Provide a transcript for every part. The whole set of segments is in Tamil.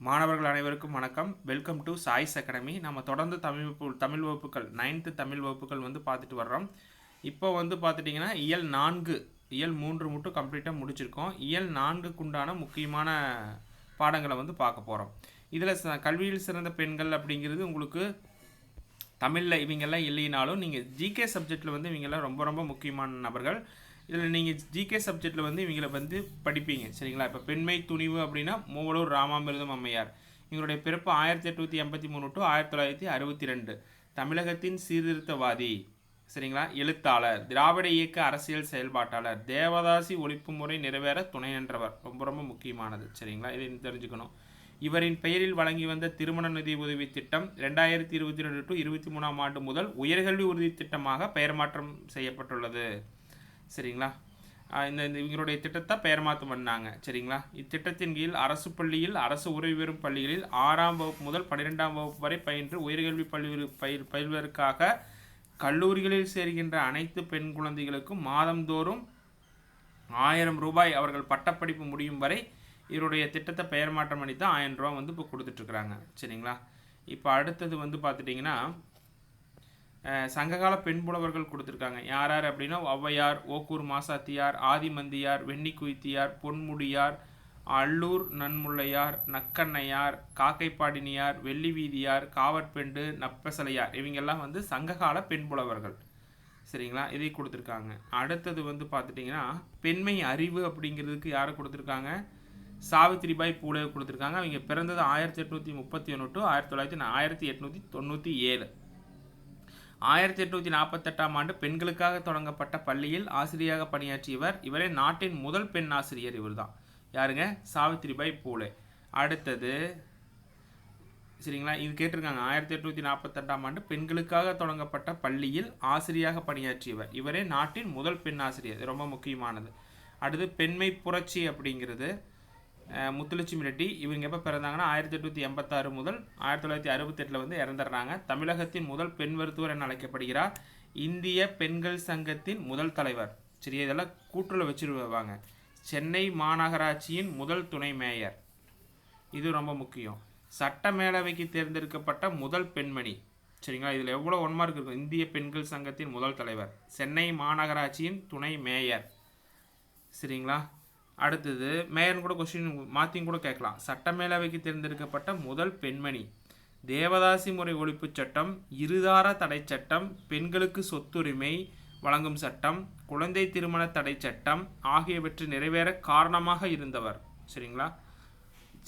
மாணவர்கள் அனைவருக்கும் வணக்கம். Welcome to choice academy. நம்ம தொடர்ந்து தமிழ் வகுப்புகள் 9th தமிழ் வகுப்புகள் வந்து பார்த்துட்டு வர்றோம். இப்போ வந்து பார்த்துட்டிங்கன்னா இயல் 4 இயல் 3 மட்டும் கம்ப்ளீட்டாக முடிச்சிருக்கோம். இயல் 4க்கு உண்டான முக்கியமான பாடங்களை வந்து பார்க்க போகிறோம். இதில் கல்வியில் சிறந்த பெண்கள் அப்படிங்கிறது உங்களுக்கு தமிழில் இவங்கெல்லாம் இல்லைனாலும் நீங்கள் ஜிகே சப்ஜெக்டில் வந்து இவங்கெல்லாம் ரொம்ப ரொம்ப முக்கியமான நபர்கள். இதில் நீங்கள் ஜிகே சப்ஜெக்டில் வந்து இவங்களை வந்து படிப்பீங்க, சரிங்களா? இப்போ பெண்மை துணிவு அப்படின்னா மூவலூர் ராமாமிர்தம் அம்மையார். இவங்களுடைய பிறப்பு 1883 டு 1962. தமிழகத்தின் சீர்திருத்தவாதி, சரிங்களா? எழுத்தாளர், திராவிட இயக்க அரசியல் செயல்பாட்டாளர், தேவதாசி ஒழிப்பு முறை நிறைவேற துணை நின்றவர். ரொம்ப ரொம்ப முக்கியமானது, சரிங்களா? இதை தெரிஞ்சுக்கணும். இவரின் பெயரில் வழங்கி வந்த திருமண நிதி உதவி திட்டம் 2022 டு 23ஆம் ஆண்டு முதல் உயர்கல்வி உறுதி திட்டமாக பெயர் மாற்றம் செய்யப்பட்டுள்ளது, சரிங்களா? இவங்களுடைய திட்டத்தை பெயர் மாற்றம் பண்ணாங்க, சரிங்களா? இத்திட்டத்தின் கீழ் அரசு பள்ளியில் அரசு உதவி பெறும் பள்ளிகளில் 6ஆம் வகுப்பு முதல் 12ஆம் வகுப்பு வரை பயின்று உயர்கல்வி பயில்வதற்காக கல்லூரிகளில் சேர்கின்ற அனைத்து பெண் குழந்தைகளுக்கும் மாதந்தோறும் 1000 ரூபாய் அவர்கள் பட்டப்படிப்பு முடியும் வரை இவருடைய திட்டத்தை பெயர் மாற்றம் பண்ணி தான் 1000 ரூபா வந்து இப்போ கொடுத்துட்ருக்குறாங்க, சரிங்களா? இப்போ அடுத்தது வந்து பார்த்துட்டிங்கன்னா சங்ககால பெண் புலவர்கள் கொடுத்துருக்காங்க. யார் யார் அப்படின்னா ஔவையார், ஓக்கூர் மாசாத்தியார், ஆதிமந்தியார், வெண்ணி குய்த்தியார், பொன்முடியார், அல்லூர் நன்முல்லையார், நக்கண்ணையார், காக்கைப்பாடினியார், வெள்ளி வீதியார், காவற்பெண்டு, நப்பசலையார், இவங்கெல்லாம் வந்து சங்ககால பெண் புலவர்கள், சரிங்களா? இதை கொடுத்துருக்காங்க. அடுத்தது வந்து பார்த்துட்டிங்கன்னா பெண்மை அறிவு அப்படிங்கிறதுக்கு யாரை கொடுத்துருக்காங்க? சாவித்திரிபாய் பூலே கொடுத்துருக்காங்க. அவங்க பிறந்தது 1831 டு 1897. 1848ஆம் ஆண்டு பெண்களுக்காக தொடங்கப்பட்ட பள்ளியில் ஆசிரியராக பணியாற்றியவர். இவரே நாட்டின் முதல் பெண் ஆசிரியர். இவர் தான் யாருங்க? சாவித்திரிபாய் பூலே. அடுத்தது, சரிங்களா? இது கேட்டிருக்காங்க. 1848ஆம் ஆண்டு பெண்களுக்காக தொடங்கப்பட்ட பள்ளியில் ஆசிரியராக பணியாற்றியவர். இவரே நாட்டின் முதல் பெண் ஆசிரியர். இது ரொம்ப முக்கியமானது. அடுத்து பெண்மை புரட்சி அப்படிங்கிறது முத்துலட்சுமி ரெட்டி. இவங்க எப்போ பிறந்தாங்கன்னா 1886 முதல் 1968 வந்து இறந்துடுறாங்க. தமிழகத்தின் முதல் பெண் மருத்துவர் என அழைக்கப்படுகிறார். இந்திய பெண்கள் சங்கத்தின் முதல் தலைவர். சரி, இதெல்லாம் கூற்றுல வச்சுருவாங்க. சென்னை மாநகராட்சியின் முதல் துணை மேயர். இது ரொம்ப முக்கியம். சட்ட மேலவைக்கு தேர்ந்தெடுக்கப்பட்ட முதல் பெண்மணி, சரிங்களா? இதில் எவ்வளோ 1 மார்க் இருக்கும். இந்திய பெண்கள் சங்கத்தின் முதல் தலைவர், சென்னை மாநகராட்சியின் துணை மேயர், சரிங்களா? அடுத்தது மேயர்னு கூட கொஸ்டின் மாற்றியும் கூட கேட்கலாம். சட்ட மேலவைக்கு தேர்ந்தெடுக்கப்பட்ட முதல் பெண்மணி, தேவதாசி முறை ஒழிப்பு சட்டம், இருதார தடை சட்டம், பெண்களுக்கு சொத்துரிமை வழங்கும் சட்டம், குழந்தை திருமண தடை சட்டம் ஆகியவற்றை நிறைவேற காரணமாக இருந்தவர், சரிங்களா?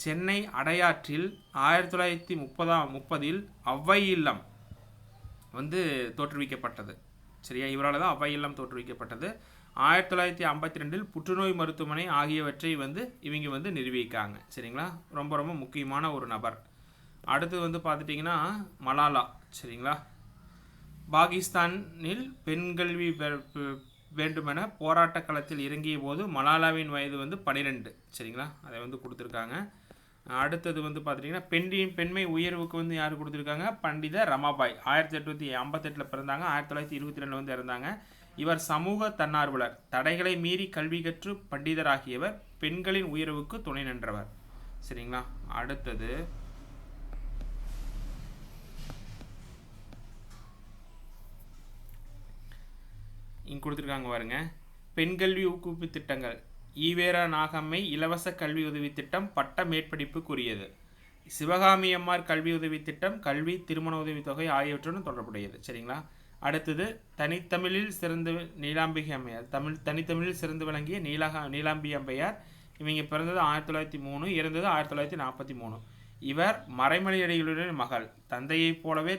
சென்னை அடையாற்றில் 1930 அவ்வை இல்லம் வந்து தோற்றுவிக்கப்பட்டது, சரியா? இவரால் தான் அவ்வை இல்லம் தோற்றுவிக்கப்பட்டது. 1952 புற்றுநோய் மருத்துவமனை ஆகியவற்றை வந்து இவங்க வந்து நிறுவிக்காங்க, சரிங்களா? ரொம்ப ரொம்ப முக்கியமான ஒரு நபர். அடுத்து வந்து பார்த்துட்டிங்கன்னா மலாலா, சரிங்களா? பாகிஸ்தானில் பெண் கல்வி வேண்டுமென போராட்ட களத்தில் இறங்கிய போது மலாலாவின் வயது வந்து 12, சரிங்களா? அதை வந்து கொடுத்துருக்காங்க. அடுத்தது வந்து பார்த்துட்டிங்கன்னா பெண்மை உயர்வுக்கு வந்து யார் கொடுத்துருக்காங்க? பண்டித ரமாபாய். 1858 பிறந்தாங்க. 1922 வந்து இறந்தாங்க. இவர் சமூக தன்னார்வலர், தடைகளை மீறி கல்வி கற்று பண்டிதராகியவர், பெண்களின் உயர்வுக்கு துணை நின்றவர், சரிங்களா? அடுத்தது இங்கே கொடுத்துருக்காங்க பாருங்க. பெண் கல்வி ஊக்குவிப்பு திட்டங்கள். ஈவேரா நாகம்மை இலவச கல்வி உதவி திட்டம் பட்ட மேற்படிப்புக்குரியது. சிவகாமி அம்மார் கல்வி உதவி திட்டம் கல்வி திருமண உதவி தொகை ஆகியவற்றுடன் தொடர்புடையது, சரிங்களா? அடுத்தது தனித்தமிழில் சிறந்து நீலாம்பிகை அம்மையார். தனித்தமிழில் சிறந்து விளங்கிய நீலாம்பி அம்மையார். இவங்க பிறந்தது 1903, இறந்தது 1943. இவர் மறைமலையடிகளுடைய மகள். தந்தையைப் போலவே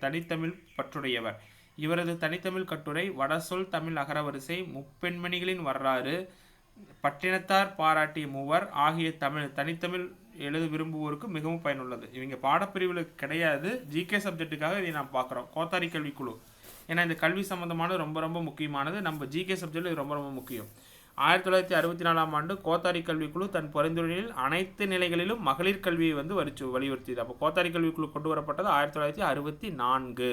தனித்தமிழ் பற்றுடையவர். இவரது தனித்தமிழ் கட்டுரை வடசொல் தமிழ் அகரவரிசை, முப்பெண்மணிகளின் வரலாறு, பட்டினத்தார் பாராட்டிய மூவர் ஆகிய தனித்தமிழ் எழுத விரும்புவோருக்கு மிகவும் பயனுள்ளது. இவங்க பாடப்பிரிவில் கிடையாது, ஜிகே சப்ஜெக்ட்டுக்காக இதை நான் பார்க்குறோம். கோத்தாரி கல்விக்குழு, ஏன்னா இந்த கல்வி சம்மந்தமானது ரொம்ப ரொம்ப முக்கியமானது. நம்ம ஜிகே சப்ஜெக்டில் இது ரொம்ப ரொம்ப முக்கியம். 1964ஆம் ஆண்டு கோத்தாரி கல்விக்குழு தன் பரிந்துரையில் அனைத்து நிலைகளிலும் மகளிர் கல்வியை வந்து வலியுறுத்தியது. அப்போ கோத்தாரி கல்விக்குழு கொண்டு வரப்பட்டது 1964,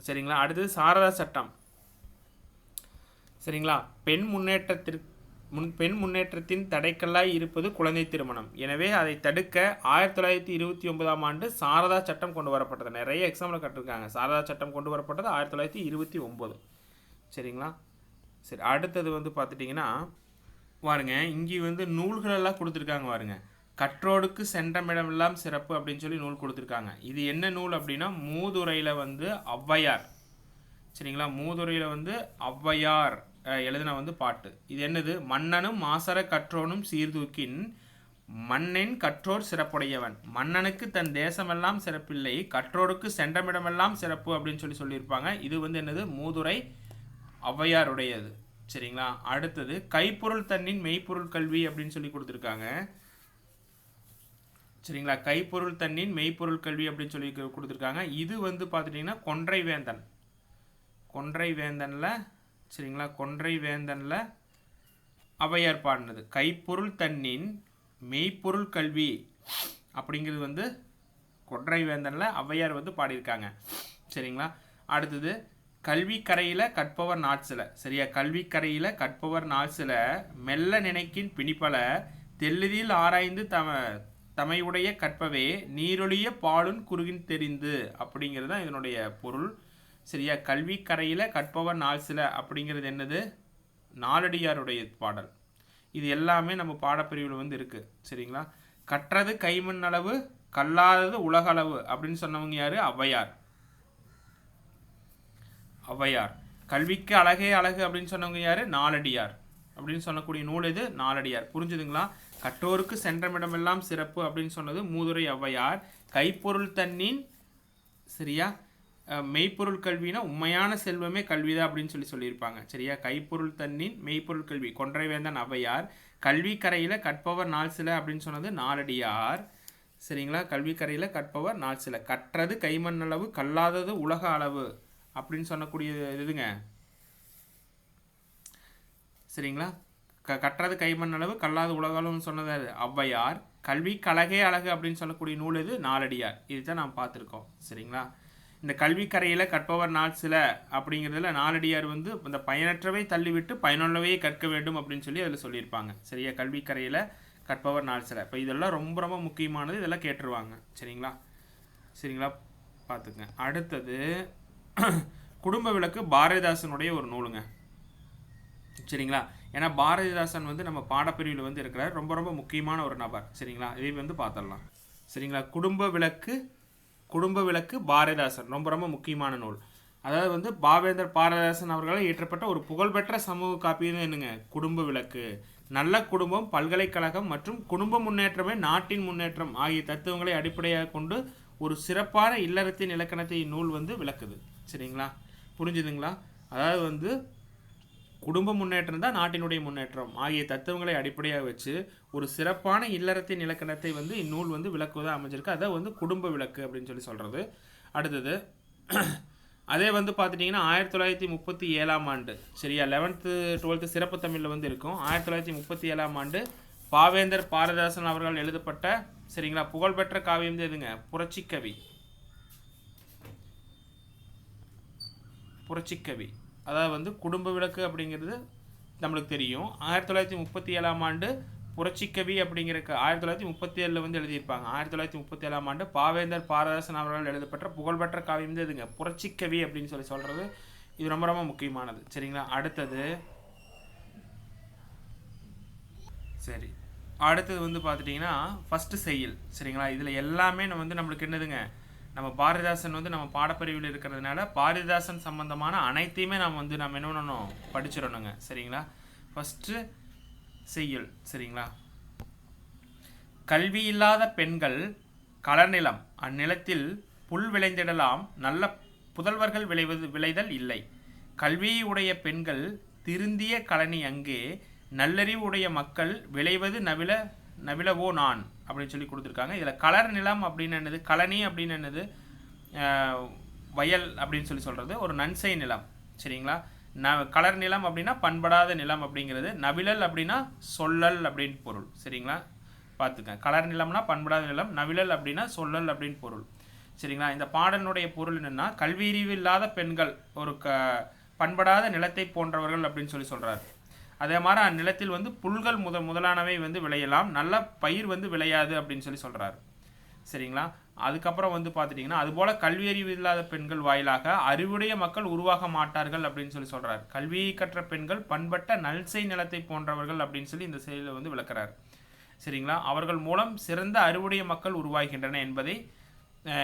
சரிங்களா? அடுத்தது சாரதா சட்டம், சரிங்களா? பெண் முன்னேற்றத்திற்கு பெண் முன்னேற்றத்தின் தடைக்கல்லாய் இருப்பது குழந்தை திருமணம். எனவே அதை தடுக்க 1929ஆம் ஆண்டு சாரதா சட்டம் கொண்டு வரப்பட்டது. நிறைய எக்ஸாம்பிள் கட்டிருக்காங்க. சாரதா சட்டம் கொண்டு வரப்பட்டது 1929. சரிங்களா? சரி, அடுத்தது வந்து பார்த்துட்டிங்கன்னா பாருங்க, இங்கே வந்து நூல்களெல்லாம் கொடுத்துருக்காங்க பாருங்க. கற்றோடுக்கு சென்றமிடமெல்லாம் சிறப்பு அப்படின்னு சொல்லி நூல் கொடுத்துருக்காங்க. இது என்ன நூல் அப்படின்னா மூதுரையில் வந்து ஔவையார். சரிங்களா? மூதுரையில் வந்து ஔவையார் எழுதின வந்து பாட்டு. இது என்னது? மன்னனும் மாசற கற்றோனும் சீர்தூக்கின் மன்னன் கற்றோர் சிறப்புடையவன். மன்னனுக்கு தன் தேசமெல்லாம் சிறப்பில்லை, கற்றோருக்கு சென்றமிடமெல்லாம் சிறப்பு அப்படின்னு சொல்லியிருப்பாங்க. இது வந்து என்னது? மூதுரை ஔவையாருடையது. சரிங்களா? அடுத்தது கைப்பொருள் தன்னின் மெய்ப்பொருள் கல்வி அப்படின்னு சொல்லி கொடுத்துருக்காங்க. சரிங்களா? கைப்பொருள் தன்னின் மெய்ப்பொருள் கல்வி அப்படின்னு சொல்லி கொடுத்துருக்காங்க. இது வந்து பார்த்துட்டிங்கன்னா கொன்றை வேந்தனில் சரிங்களா? கொன்றை வேந்தனில் ஔவையார் பாடினது. கைப்பொருள் தன்னின் மெய்ப்பொருள் கல்வி அப்படிங்கிறது வந்து கொன்றை வேந்தனில் ஔவையார் வந்து பாடியிருக்காங்க. சரிங்களா? அடுத்தது கல்வி கரையில் கற்பவர் நாட்சில. சரியா? கல்வி கரையில் கற்பவர் நாட்சில மெல்ல நினைக்கின் பிணிப்பல தெல்லுதில் ஆராய்ந்து தமையுடைய கற்பவே நீரொழிய பாலுன் குறுகின் தெரிந்து அப்படிங்கிறது தான் இதனுடைய பொருள். சரியா? கல்வி கரையில் கற்பவர் நாட்சில அப்படிங்கிறது என்னது? நாலடியாருடைய பாடல். இது எல்லாமே நம்ம பாடப்பிரிவில் வந்து இருக்குது. சரிங்களா? கற்றது கைமண் அளவு கல்லாதது உலகளவு அப்படின்னு சொன்னவங்க யார்? ஔவையார். கல்விக்கு அழகே அழகு அப்படின்னு சொன்னவங்க யார்? நாலடியார். அப்படின்னு சொல்லக்கூடிய நூல் இது நாலடியார். புரிஞ்சுதுங்களா? கற்றோருக்கு சென்றமிடமெல்லாம் சிறப்பு அப்படின்னு சொன்னது மூதுரை ஔவையார். கைப்பொருள் தன்னின் சரியா மெய்ப்பொருள் கல்வினா உண்மையான செல்வமே கல்விதான் அப்படின்னு சொல்லியிருப்பாங்க. சரியா? கைப்பொருள் தன்னின் மெய்ப்பொருள் கல்வி கொன்றைவேந்தன் ஔவையார். கல்வி கரையில் கற்பவர் நாள் சில அப்படின்னு சொன்னது நாலடியார். சரிங்களா? கல்வி கரையில் கற்பவர் நாள் சில. கற்றது கைமண் அளவு கல்லாதது உலக அளவு அப்படின்னு சொல்லக்கூடிய இதுங்க. சரிங்களா? கற்றது கைமண் அளவு கல்லாத உலக அளவுன்னு சொன்னது ஔவையார். கல்வி கழகே அழகு அப்படின்னு சொல்லக்கூடிய நூல் இது நாலடியார். இதுதான் நாம் பார்த்துருக்கோம். சரிங்களா? இந்த கல்வி கரையில் கற்பவர் நாள் சில அப்படிங்கிறதுல நாலடியார் வந்து இந்த பயனற்றவை தள்ளிவிட்டு பயனுள்ளவையே கற்க வேண்டும் அப்படின்னு சொல்லி அதில் சொல்லியிருப்பாங்க. சரியா? கல்வி கரையில் கற்பவர் நாள் சில. இப்போ இதெல்லாம் ரொம்ப ரொம்ப முக்கியமானது. இதெல்லாம் கேட்டுருவாங்க. சரிங்களா? பார்த்துங்க. அடுத்தது குடும்ப விளக்கு பாரதிதாசனுடைய ஒரு நூலுங்க. சரிங்களா? ஏன்னா பாரதிதாசன் வந்து நம்ம பாடப்பிரிவில் வந்து இருக்கிறார். ரொம்ப ரொம்ப முக்கியமான ஒரு நபர். சரிங்களா? இதை வந்து பார்த்துடலாம். சரிங்களா? குடும்ப விளக்கு பாரதிதாசன் ரொம்ப ரொம்ப முக்கியமான நூல். அதாவது வந்து பாவேந்தர் பாரதிதாசன் அவர்களால் இயற்றப்பட்ட ஒரு புகழ்பெற்ற சமூக காப்பியம் என்னங்க? குடும்ப விளக்கு. நல்ல குடும்பம், பல்கலைக்கழகம் மற்றும் குடும்ப முன்னேற்றமே நாட்டின் முன்னேற்றம் ஆகிய தத்துவங்களை அடிப்படையாக கொண்டு ஒரு சிறப்பான இல்லறத்தின் இலக்கணத்தை இந்நூல் வந்து விளக்குது. சரிங்களா? புரிஞ்சுதுங்களா? அதாவது வந்து குடும்ப முன்னேற்றம் தான் நாட்டினுடைய முன்னேற்றம் ஆகிய தத்துவங்களை அடிப்படையாக வச்சு ஒரு சிறப்பான இல்லறத்தின் இலக்கணத்தை வந்து இந்நூல் வந்து விளக்குவதாக அமைஞ்சிருக்கு. அதை வந்து குடும்ப விளக்கு அப்படின்னு சொல்கிறது. அடுத்தது அதே வந்து பார்த்துட்டிங்கன்னா 1937ஆம் ஆண்டு சரியா 11th 12th சிறப்பு தமிழில் வந்து இருக்கும். 1937ஆம் ஆண்டு பாவேந்தர் பாரதிதாசன் அவர்கள் எழுதப்பட்ட சரிங்களா புகழ்பெற்ற காவியம் எதுங்க? புரட்சிக்கவி. அதாவது வந்து குடும்ப விளக்கு அப்படிங்கிறது நம்மளுக்கு தெரியும். 1937ஆம் ஆண்டு புரட்சிக்கவி அப்படிங்கிற 1937 வந்து எழுதியிருப்பாங்க. 1937ஆம் ஆண்டு பாவேந்தர் பாரதிதாசன் அவர்கள் எழுதப்பட்ட புகழ்பெற்ற காவியம் எதுங்க? புரட்சிக்கவி அப்படின்னு சொல்கிறது. இது ரொம்ப ரொம்ப முக்கியமானது. சரிங்களா? அடுத்தது வந்து பார்த்துட்டிங்கன்னா ஃபஸ்ட்டு செய்யுள். சரிங்களா? இதில் எல்லாமே நம்மளுக்கு என்னதுங்க? நம்ம பாரதிதாசன் வந்து நம்ம பாடப்பிரிவில் இருக்கிறதுனால பாரதிதாசன் சம்பந்தமான அனைத்தையுமே நம்ம என்ன பண்ணணும்? படிச்சிடணுங்க. சரிங்களா? ஃபஸ்ட்டு செய்யுள். சரிங்களா? கல்வி இல்லாத பெண்கள் களநிலம் அந்நிலத்தில் புல் விளைந்திடலாம், நல்ல புதல்வர்கள் விளைதல் இல்லை. கல்வியை உடைய பெண்கள் திருந்திய களனி அங்கே, நல்லறிவு உடைய மக்கள் விளைவது நவிலவோ நான் அப்படின்னு சொல்லி கொடுத்துருக்காங்க. இதில் கலர் நிலம் அப்படின்னு என்னது? கழனி அப்படின்னு என்னது? வயல் அப்படின்னு சொல்கிறது ஒரு நன்சை நிலம். சரிங்களா? கலர் நிலம் அப்படின்னா பண்படாத நிலம் அப்படிங்கிறது. நவிழல் அப்படின்னா சொல்லல் அப்படின்னு பொருள். சரிங்களா? பார்த்துக்க. கலர் நிலம்னா பண்படாத நிலம், நவிழல் அப்படின்னா சொல்லல் அப்படின்னு பொருள். சரிங்களா? இந்த பாடலினுடைய பொருள் என்னென்னா கல்வியறிவு இல்லாத பெண்கள் ஒரு பண்படாத நிலத்தை போன்றவர்கள் அப்படின்னு சொல்கிறார். அதே மாதிரி அந்நிலத்தில் வந்து புல்கள் முதலானவை வந்து விளையலாம், நல்ல பயிர் வந்து விளையாது அப்படின்னு சொல்லி சொல்கிறார். சரிங்களா. அதுக்கப்புறம் வந்து பார்த்துட்டிங்கன்னா அதுபோல் கல்வியறிவு இல்லாத பெண்கள் வாயிலாக அறிவுடைய மக்கள் உருவாக மாட்டார்கள் அப்படின்னு சொல்லி சொல்கிறார். கல்வியை கற்ற பெண்கள் பண்பட்ட நல்செய் நிலத்தை போன்றவர்கள் அப்படின்னு சொல்லி இந்த செயலில் வந்து விளக்குறார். சரிங்களா. அவர்கள் மூலம் சிறந்த அறிவுடைய மக்கள் உருவாகின்றன என்பதை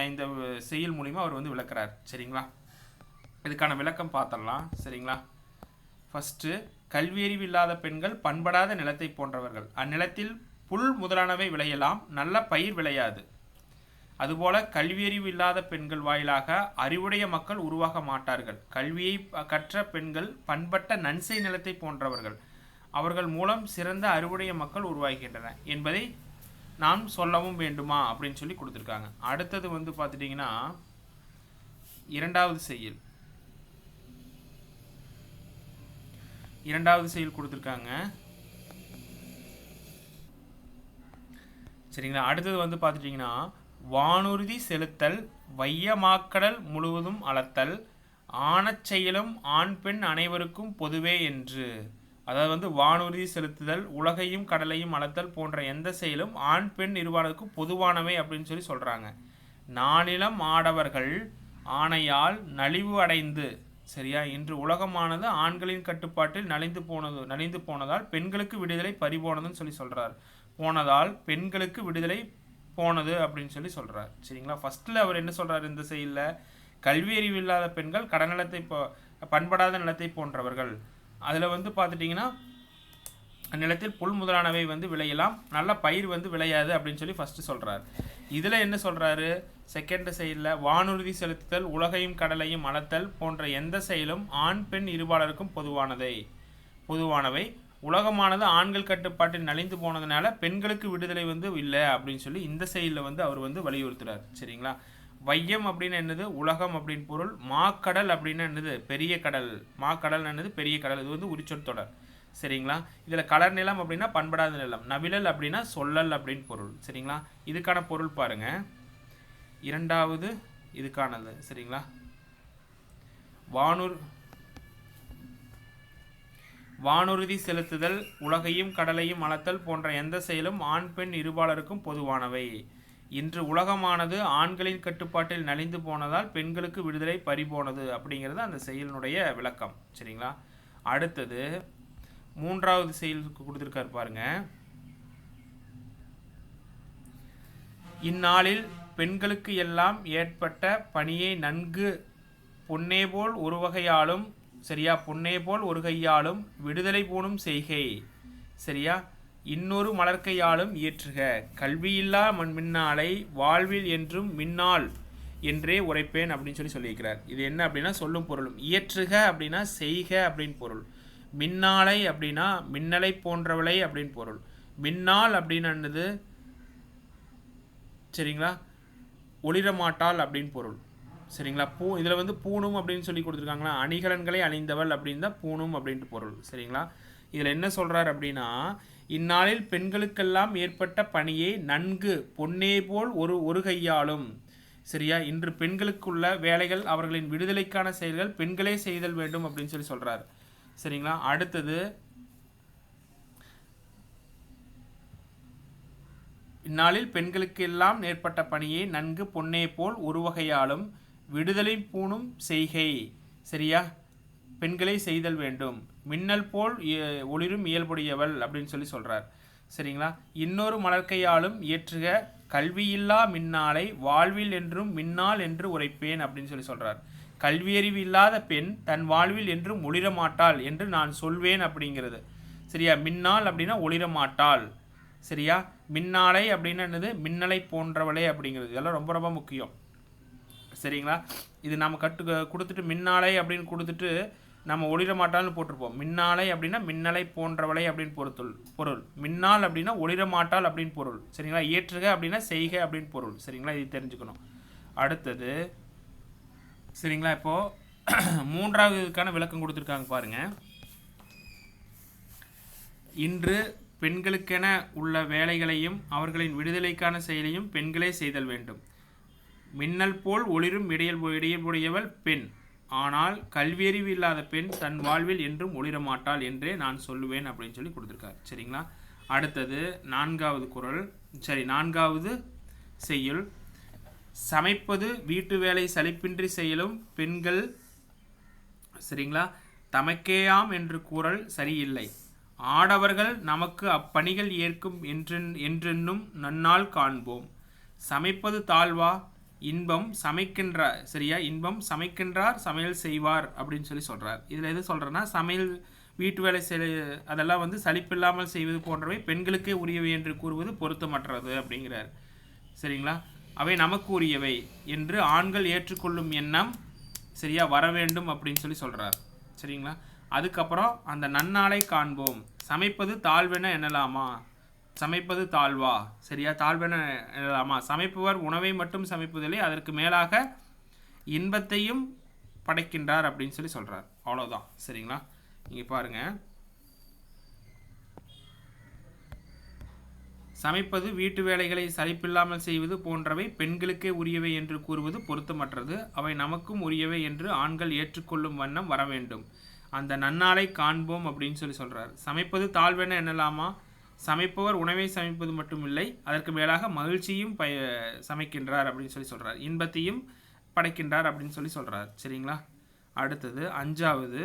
இந்த செயல் மூலிமா அவர் வந்து விளக்குறார். சரிங்களா. இதுக்கான விளக்கம் பார்த்துடலாம். சரிங்களா. ஃபஸ்ட்டு, கல்வியறிவு இல்லாத பெண்கள் பண்படாத நிலத்தை போன்றவர்கள், அந்நிலத்தில் புல் முதலானவை விளையலாம், நல்ல பயிர் விளையாது. அதுபோல கல்வியறிவு இல்லாத பெண்கள் வாயிலாக அறிவுடைய மக்கள் உருவாக மாட்டார்கள். கல்வியை கற்ற பெண்கள் பண்பட்ட நன்செய் நிலத்தை போன்றவர்கள், அவர்கள் மூலம் சிறந்த அறிவுடைய மக்கள் உருவாகின்றன என்பதை நாம் சொல்லவும் வேண்டுமா அப்படின்னு சொல்லி கொடுத்துருக்காங்க. அடுத்தது வந்து பார்த்துட்டிங்கன்னா இரண்டாவது செயல் கொடுத்துருக்காங்க. சரிங்களா. அடுத்தது வந்து பார்த்துட்டிங்கன்னா வானுறுதி செலுத்தல், வையமாக்கடல் முழுவதும் அளத்தல், ஆணச் செயலும் ஆண் பெண் அனைவருக்கும் பொதுவே என்று. அதாவது வந்து வானுறுதி செலுத்துதல், உலகையும் கடலையும் அளத்தல் போன்ற எந்த செயலும் ஆண் பெண் இருபாலருக்கும் பொதுவானவை அப்படின்னு சொல்லி சொல்கிறாங்க. நானிலம் ஆடவர்கள் ஆணையால் நலிவு அடைந்து, சரியா, இன்று உலகமானது ஆண்களின் கட்டுப்பாட்டில் நலிந்து போனதால் பெண்களுக்கு விடுதலை பறிபோனதுன்னு சொல்லி சொல்கிறார். போனதால் பெண்களுக்கு விடுதலை போனது அப்படின்னு சொல்லி சொல்கிறார். சரிங்களா. ஃபஸ்ட்டில் அவர் என்ன சொல்கிறார் இந்த செயலில், கல்வியறிவு இல்லாத பெண்கள் கடநிலத்தை பண்படாத நிலத்தை போன்றவர்கள், அதில் வந்து பார்த்துட்டிங்கன்னா நிலத்தில் புல் முதலானவை வந்து விளையலாம், நல்ல பயிர் வந்து விளையாது அப்படின்னு சொல்லி ஃபஸ்ட்டு சொல்கிறார். இதில் என்ன சொல்கிறாரு, செகண்ட் செயலில் வானுறுதி செலுத்துதல், உலகையும் கடலையும் அளத்தல் போன்ற எந்த செயலும் ஆண் பெண் இருபாலருக்கும் பொதுவானவை, உலகமானது ஆண்கள் கட்டுப்பாட்டில் நலிந்து போனதுனால பெண்களுக்கு விடுதலை வந்து இல்லை அப்படின்னு சொல்லி இந்த செயலில் வந்து அவர் வந்து வலியுறுத்துறார். சரிங்களா. வையம் அப்படின்னு என்னது, உலகம் அப்படின்னு பொருள். மாக்கடல் அப்படின்னு என்னது, பெரிய கடல். மாக்கடல் என்னது, பெரிய கடல். இது வந்து உரிச்சொற்றொடர். சரிங்களா. இதில் கலர் நிலம் அப்படின்னா பண்படாத நிலம், நவிழல் அப்படின்னா சொல்லல் அப்படின்னு பொருள். சரிங்களா. இதுக்கான பொருள் பாருங்க, இரண்டாவது இதுக்கானது. சரிங்களா. வானுறுதி செலுத்துதல், உலகையும் கடலையும் அளத்தல் போன்ற எந்த செயலும் ஆண் பெண் இருபாலருக்கும் பொதுவானவை. இன்று உலகமானது ஆண்களின் கட்டுப்பாட்டில் நலிந்து போனதால் பெண்களுக்கு விடுதலை பறிபோனது அப்படிங்கிறது அந்த செயலினுடைய விளக்கம். சரிங்களா. அடுத்தது மூன்றாவது செயலுக்கு கொடுத்துருக்காரு பாருங்க. இந்நாளில் பெண்களுக்கு எல்லாம் ஏற்பட்ட பணியை நன்கு பொன்னேபோல் ஒரு வகையாலும், சரியா, பொன்னேபோல் ஒரு கையாலும் விடுதலை பூணும் செய்கை, சரியா, இன்னொரு மலர்க்கையாலும் இயற்றுக. கல்வியில்லா மின்னாளை வாழ்வில் என்றும் மின்னாள் என்றே உரைப்பேன் அப்படின்னு சொல்லியிருக்கிறார். இது என்ன அப்படின்னா சொல்லும் பொருளும். இயற்றுக அப்படின்னா செய்க அப்படின்னு பொருள். மின்னாளை அப்படின்னா மின்னலை போன்றவளை அப்படின்னு பொருள். மின்னாள் அப்படின்னு சரிங்களா, ஒளிரமாட்டாள் அப்படின்னு பொருள். சரிங்களா. இதில் வந்து பூணும் அப்படின்னு சொல்லி கொடுத்துருக்காங்களா, அணிகலன்களை அணிந்தவள் அப்படின்னு தான் பூணும் அப்படின்ட்டு பொருள். சரிங்களா. இதில் என்ன சொல்கிறார் அப்படின்னா, இந்நாளில் பெண்களுக்கெல்லாம் ஏற்பட்ட பணியை நன்கு பொன்னே போல் ஒரு கையாலும், சரியா, இன்று பெண்களுக்குள்ள வேலைகள் அவர்களின் விடுதலைக்கான செயல்கள் பெண்களே செய்தல் வேண்டும் அப்படின்னு சொல்லி சொல்கிறார். சரிங்களா. அடுத்தது இந்நாளில் பெண்களுக்கு எல்லாம் ஏற்பட்ட பணியை நன்கு பொன்னே போல் ஒரு வகையாலும் விடுதலை பூணும் செய்கை, சரியா, பெண்களை செய்தல் வேண்டும். மின்னல் போல் ஒளிரும் இயல்புடையவள் அப்படின்னு சொல்லி சொல்கிறார். சரிங்களா. இன்னொரு மலர்க்கையாலும் இயற்றுக. கல்வியில்லா மின்னாளை வாழ்வில் என்றும் மின்னாள் என்று உரைப்பேன் அப்படின்னு சொல்லி சொல்கிறார். கல்வியறிவு இல்லாத பெண் தன் வாழ்வில் என்றும் ஒளிரமாட்டாள் என்று நான் சொல்வேன் அப்படிங்கிறது. சரியா. மின்னாள் அப்படின்னா ஒளிரமாட்டாள். சரியா. மின்னாளை அப்படின்னா என்னது, மின்னலை போன்றவளே அப்படிங்கிறது. இதெல்லாம் ரொம்ப ரொம்ப முக்கியம். சரிங்களா. இது நம்ம கொடுத்துட்டு மின்னாலை அப்படின்னு கொடுத்துட்டு நம்ம ஒளிரமாட்டாள்னு போட்டிருப்போம். மின்னாலை அப்படின்னா மின்னலை போன்றவளை அப்படின்னு பொருள். மின்னாள் அப்படின்னா ஒளிரமாட்டாள் அப்படின்னு பொருள். சரிங்களா. ஏற்றுக அப்படின்னா செய்க அப்படின்னு பொருள். சரிங்களா. இது தெரிஞ்சுக்கணும். அடுத்தது சரிங்களா, இப்போது மூன்றாவது இதுக்கான விளக்கம் கொடுத்துருக்காங்க பாருங்க. இன்று பெண்களுக்கென உள்ள வேலைகளையும் அவர்களின் விடுதலைக்கான செயலையும் பெண்களே செய்தல் வேண்டும். மின்னல் போல் ஒளிரும் இடையல்புடையவள் பெண். ஆனால் கல்வியறிவு இல்லாத பெண் தன் வாழ்வில் என்றும் ஒளிரமாட்டாள் என்றே நான் சொல்லுவேன் அப்படின்னு சொல்லி கொடுத்துருக்காரு. சரிங்களா? அடுத்தது 4வது குறள், சரி 4வது செய்யுள். சமைப்பது வீட்டு வேலை சலிப்பின்றி செய்யலும் பெண்கள், சரிங்களா, தமக்கேயாம் என்று கூறல் சரியில்லை. ஆடவர்கள் நமக்கு அப்பணிகள் ஏற்கும் என்றென்னும் நன்னாள் காண்போம். சமைப்பது தாழ்வா, இன்பம் சமைக்கின்றார், சரியா, இன்பம் சமைக்கின்றார் சமையல் செய்வார் அப்படின்னு சொல்லி சொல்கிறார். இதில் எது சொல்கிறேன்னா, சமையல் வீட்டு வேலை அதெல்லாம் வந்து சலிப்பில்லாமல் செய்வது போன்றவை பெண்களுக்கே உரியவை என்று கூறுவது பொருத்தமற்றது அப்படிங்கிறார். சரிங்களா? அவை நமக்கு உரியவை என்று ஆண்கள் ஏற்றுக்கொள்ளும் எண்ணம், சரியா, வர வேண்டும் அப்படின்னு சொல்லி சொல்கிறார். சரிங்களா? அதுக்கப்புறம் அந்த நன்னாளை காண்போம். சமைப்பது தாழ்வென எண்ணலாமா, சமைப்பது தாழ்வா, சரியா, தாழ்வென எண்ணலாமா. சமைப்பவர் உணவை மட்டும் சமைப்பதில்லை, அதற்கு மேலாக இன்பத்தையும் படைக்கின்றார் அப்படின்னு சொல்லி சொல்கிறார். அவ்வளோதான். சரிங்களா? இங்கே பாருங்கள், சமைப்பது வீட்டு வேலைகளை சலிப்பில்லாமல் செய்வது போன்றவை பெண்களுக்கே உரியவை என்று கூறுவது பொருத்தமற்றது. அவை நமக்கும் உரியவை என்று ஆண்கள் ஏற்றுக்கொள்ளும் வண்ணம் வர வேண்டும். அந்த நன்னாளை காண்போம் அப்படின்னு சொல்லி சொல்கிறார். சமைப்பது தாழ்வென எண்ணலாமா, சமைப்பவர் உணவை சமைப்பது மட்டும் இல்லை, அதற்கு மேலாக மகிழ்ச்சியும் சமைக்கின்றார் அப்படின்னு சொல்லி சொல்கிறார். இன்பத்தையும் படைக்கின்றார் அப்படின்னு சொல்லி சொல்கிறார். சரிங்களா? அடுத்தது 5வது,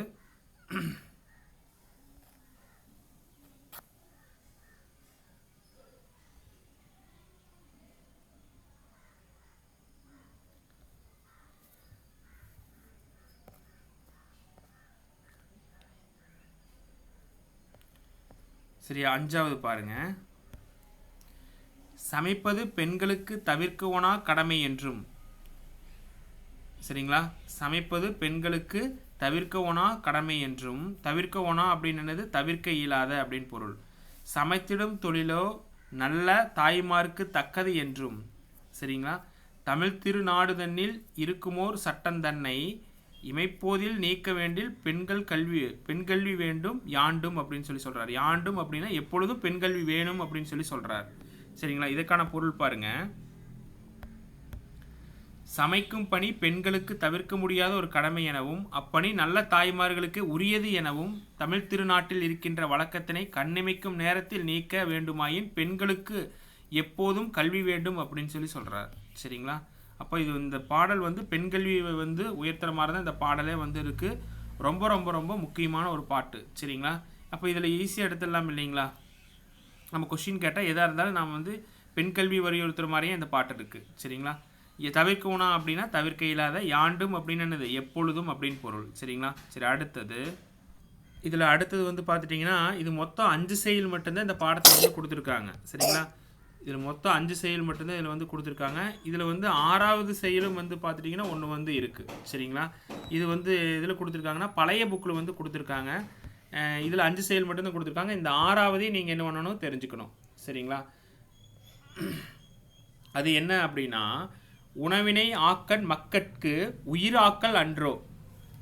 சரியா, 5வது பாருங்க. சமைப்பது பெண்களுக்கு தவிர்க்கவனா கடமை என்றும், சரிங்களா, சமைப்பது பெண்களுக்கு தவிர்க்கவனா கடமை என்றும், தவிர்க்கவனா அப்படின்னு தவிர்க்க இயலாத அப்படின்னு பொருள். சமைத்திடும் தொழிலோ நல்ல தாய்மார்க்கு தக்கது என்றும், சரிங்களா, தமிழ் திருநாடு தன்னில் இருக்குமோர் சட்டம் தன்னை இமைப்போதில் நீக்க வேண்டில் பெண்கல்வி வேண்டும் யாண்டும் அப்படின்னு சொல்லி சொல்கிறார். யாண்டும் அப்படின்னா எப்பொழுதும் பெண்கல்வி வேணும் அப்படின்னு சொல்லி சொல்கிறார். சரிங்களா? இதுக்கான பொருள் பாருங்க. சமைக்கும் பணி பெண்களுக்கு தவிர்க்க முடியாத ஒரு கடமை எனவும், அப்பணி நல்ல தாய்மார்களுக்கு உரியது எனவும், தமிழ் திருநாட்டில் இருக்கின்ற வழக்கத்தினை கண்ணிமைக்கும் நேரத்தில் நீக்க வேண்டுமாயின் பெண்களுக்கு எப்போதும் கல்வி வேண்டும் அப்படின்னு சொல்லி சொல்கிறார். சரிங்களா? அப்போ இது இந்த பாடல் வந்து பெண்கல்வியை வந்து உயர்த்துற மாதிரி தான் இந்த பாடலே வந்து இருக்குது. ரொம்ப ரொம்ப ரொம்ப முக்கியமான ஒரு பாட்டு. சரிங்களா? அப்போ இதில் ஈஸியாக எடுத்துடலாம் இல்லைங்களா? நம்ம கொஸ்டின் கேட்டால் எதாக இருந்தாலும் நாம் வந்து பெண்கல்வி வலியுறுத்துகிற மாதிரியே இந்த பாட்டு இருக்குது. சரிங்களா? தவிர்க்கணும் அப்படின்னா தவிர்க்க இயலாத, யாண்டும் அப்படின்னு என்னது எப்பொழுதும் அப்படின்னு பொருள். சரிங்களா? சரி, அடுத்தது இதில் அடுத்தது வந்து பார்த்துட்டிங்கன்னா, இது மொத்தம் 5 செயல் மட்டும்தான் இந்த பாடத்தை வந்து கொடுத்துருக்காங்க. சரிங்களா? இதில் மொத்தம் 5 செயல் மட்டும்தான் இதில் வந்து கொடுத்துருக்காங்க. இதில் வந்து 6வது செயலும் வந்து பார்த்துட்டிங்கன்னா ஒன்று வந்து இருக்குது. சரிங்களா? இது வந்து இதில் கொடுத்துருக்காங்கன்னா பழைய புக்கில் வந்து கொடுத்துருக்காங்க. இதில் 5 செயல் மட்டும்தான் கொடுத்துருக்காங்க. இந்த 6வதையும் நீங்கள் என்ன பண்ணணும் தெரிஞ்சுக்கணும். சரிங்களா? அது என்ன அப்படின்னா, உணவினை ஆக்கன் மக்கட்கு உயிர் ஆக்கல் அன்றோ.